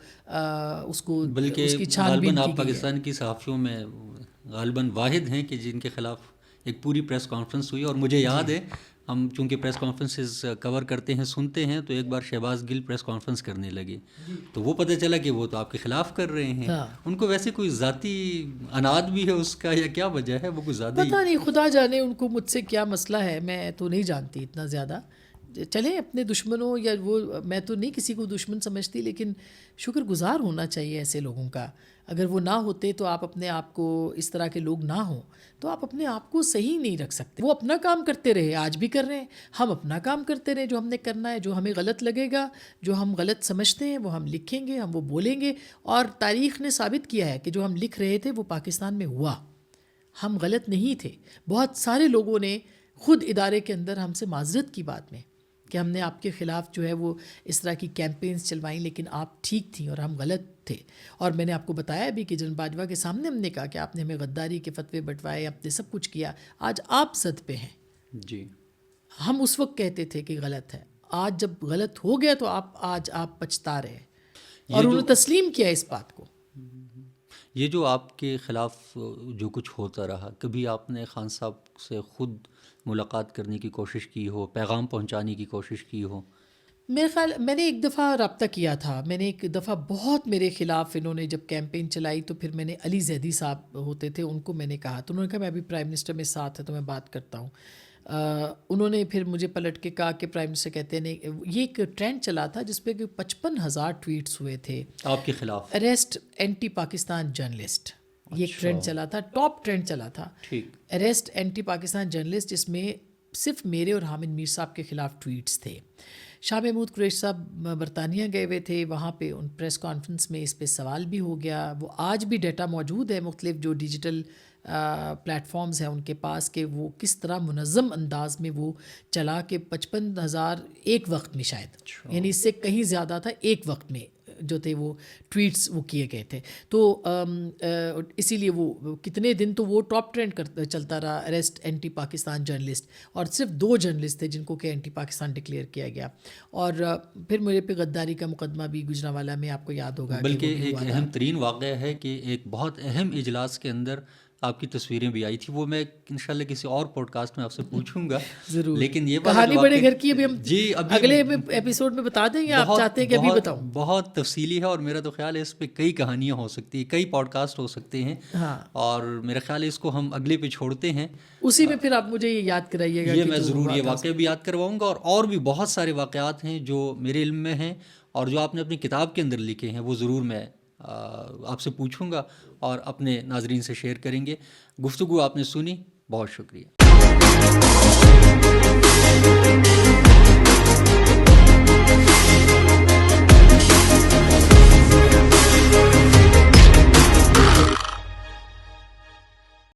اس کو بلکہ اس کی چھان بین غالباً کی آپ گئی ہے. پاکستان کی صحافیوں میں غالباً واحد ہیں کہ جن کے خلاف ایک پوری پریس کانفرنس ہوئی. اور مجھے یاد ہے ہم چونکہ پریس کانفرنسز کور کرتے ہیں, سنتے ہیں, تو ایک بار شہباز گل پریس کانفرنس کرنے لگے تو وہ پتہ چلا کہ وہ تو آپ کے خلاف کر رہے ہیں. ان کو ویسے کوئی ذاتی اناد بھی ہے اس کا یا کیا وجہ ہے, وہ کوئی زیادہ پتہ نہیں, خدا جانے ان کو مجھ سے کیا مسئلہ ہے, میں تو نہیں جانتی اتنا زیادہ. چلیں اپنے دشمنوں یا وہ, میں تو نہیں کسی کو دشمن سمجھتی, لیکن شکر گزار ہونا چاہیے ایسے لوگوں کا. اگر وہ نہ ہوتے تو آپ اپنے آپ کو, اس طرح کے لوگ نہ ہوں تو آپ اپنے آپ کو صحیح نہیں رکھ سکتے. وہ اپنا کام کرتے رہے, آج بھی کر رہے ہیں, ہم اپنا کام کرتے رہے جو ہم نے کرنا ہے. جو ہمیں غلط لگے گا, جو ہم غلط سمجھتے ہیں, وہ ہم لکھیں گے, ہم وہ بولیں گے. اور تاریخ نے ثابت کیا ہے کہ جو ہم لکھ رہے تھے وہ پاکستان میں ہوا, ہم غلط نہیں تھے. بہت سارے لوگوں نے خود ادارے کے اندر ہم سے معذرت کی بات میں کہ ہم نے آپ کے خلاف جو ہے وہ اس طرح کی کیمپینز چلوائیں, لیکن آپ ٹھیک تھیں اور ہم غلط تھے. اور میں نے آپ کو بتایا بھی کہ جنرل باجوہ کے سامنے ہم نے کہا کہ آپ نے ہمیں غداری کے فتوے بٹوائے, آپ نے سب کچھ کیا, آج آپ زد پہ ہیں. جی, ہم اس وقت کہتے تھے کہ غلط ہے, آج جب غلط ہو گیا تو آج آپ پچھتا رہے اور انہوں نے تسلیم کیا اس بات کو. یہ جو آپ کے خلاف جو کچھ ہوتا رہا, کبھی آپ نے خان صاحب سے خود ملاقات کرنے کی کوشش کی ہو, پیغام پہنچانے کی کوشش کی ہو؟ میرے خیال میں نے ایک دفعہ رابطہ کیا تھا. میں نے ایک دفعہ بہت میرے خلاف انہوں نے جب کیمپین چلائی تو پھر میں نے, علی زیدی صاحب ہوتے تھے, ان کو میں نے کہا, تو انہوں نے کہا میں ابھی پرائم منسٹر میں ساتھ ہے تو میں بات کرتا ہوں. انہوں نے پھر مجھے پلٹ کے کہا کہ پرائم منسٹر کہتے ہیں نہیں, یہ ایک ٹرینڈ چلا تھا جس پہ کہ 55,000 ٹویٹس ہوئے تھے آپ کے خلاف, اریسٹ اینٹی پاکستان جرنلسٹ. یہ ایک ٹرینڈ چلا تھا, ٹاپ ٹرینڈ چلا تھا, اریسٹ اینٹی پاکستان جرنلسٹ, جس میں صرف میرے اور حامد میر صاحب کے خلاف ٹویٹس تھے. شاہ محمود قریش صاحب برطانیہ گئے ہوئے تھے, وہاں پہ ان پریس کانفرنس میں اس پہ سوال بھی ہو گیا. وہ آج بھی ڈیٹا موجود ہے مختلف جو ڈیجیٹل پلیٹ فارمز ہیں ان کے پاس کہ وہ کس طرح منظم انداز میں وہ چلا کہ 55,000 ایک وقت میں, شاید یعنی اس سے کہیں زیادہ تھا ایک وقت میں جو تھے وہ ٹویٹس وہ کیے گئے تھے. تو اسی لیے وہ کتنے دن تو وہ ٹاپ ٹرینڈ چلتا رہا, اریسٹ اینٹی پاکستان جرنلسٹ, اور صرف 2 جرنلسٹ تھے جن کو کہ اینٹی پاکستان ڈکلیئر کیا گیا. اور پھر میرے پہ غداری کا مقدمہ بھی گجرانوالہ میں آپ کو یاد ہوگا, بلکہ ایک اہم ترین واقعہ ہے کہ ایک بہت اہم اجلاس کے اندر آپ کی تصویریں بھی آئی تھی. وہ میں انشاءاللہ کسی اور پوڈ کاسٹ میں آپ سے پوچھوں گا ضرور. لیکن یہ کہانی بڑے گھر کی ابھی ہم جی اگلے ایپیسوڈ میں بتا دیں یا آپ چاہتے ہیں کہ ابھی بتاؤں؟ بہت تفصیلی ہے اور میرا تو خیال ہے اس پہ کئی کہانیاں ہو سکتی ہیں, کئی پوڈ کاسٹ ہو سکتے ہیں. اور میرا خیال ہے اس کو ہم اگلے پہ چھوڑتے ہیں, اسی میں پھر آپ مجھے یہ یاد کرائیے گا. یہ میں ضرور یہ واقعہ بھی یاد کرواؤں گا, اور بھی بہت سارے واقعات ہیں جو میرے علم میں ہیں اور جو آپ نے اپنی کتاب کے اندر لکھے ہیں, وہ ضرور میں آپ سے پوچھوں گا اور اپنے ناظرین سے شیئر کریں گے. گفتگو آپ نے سنی, بہت شکریہ.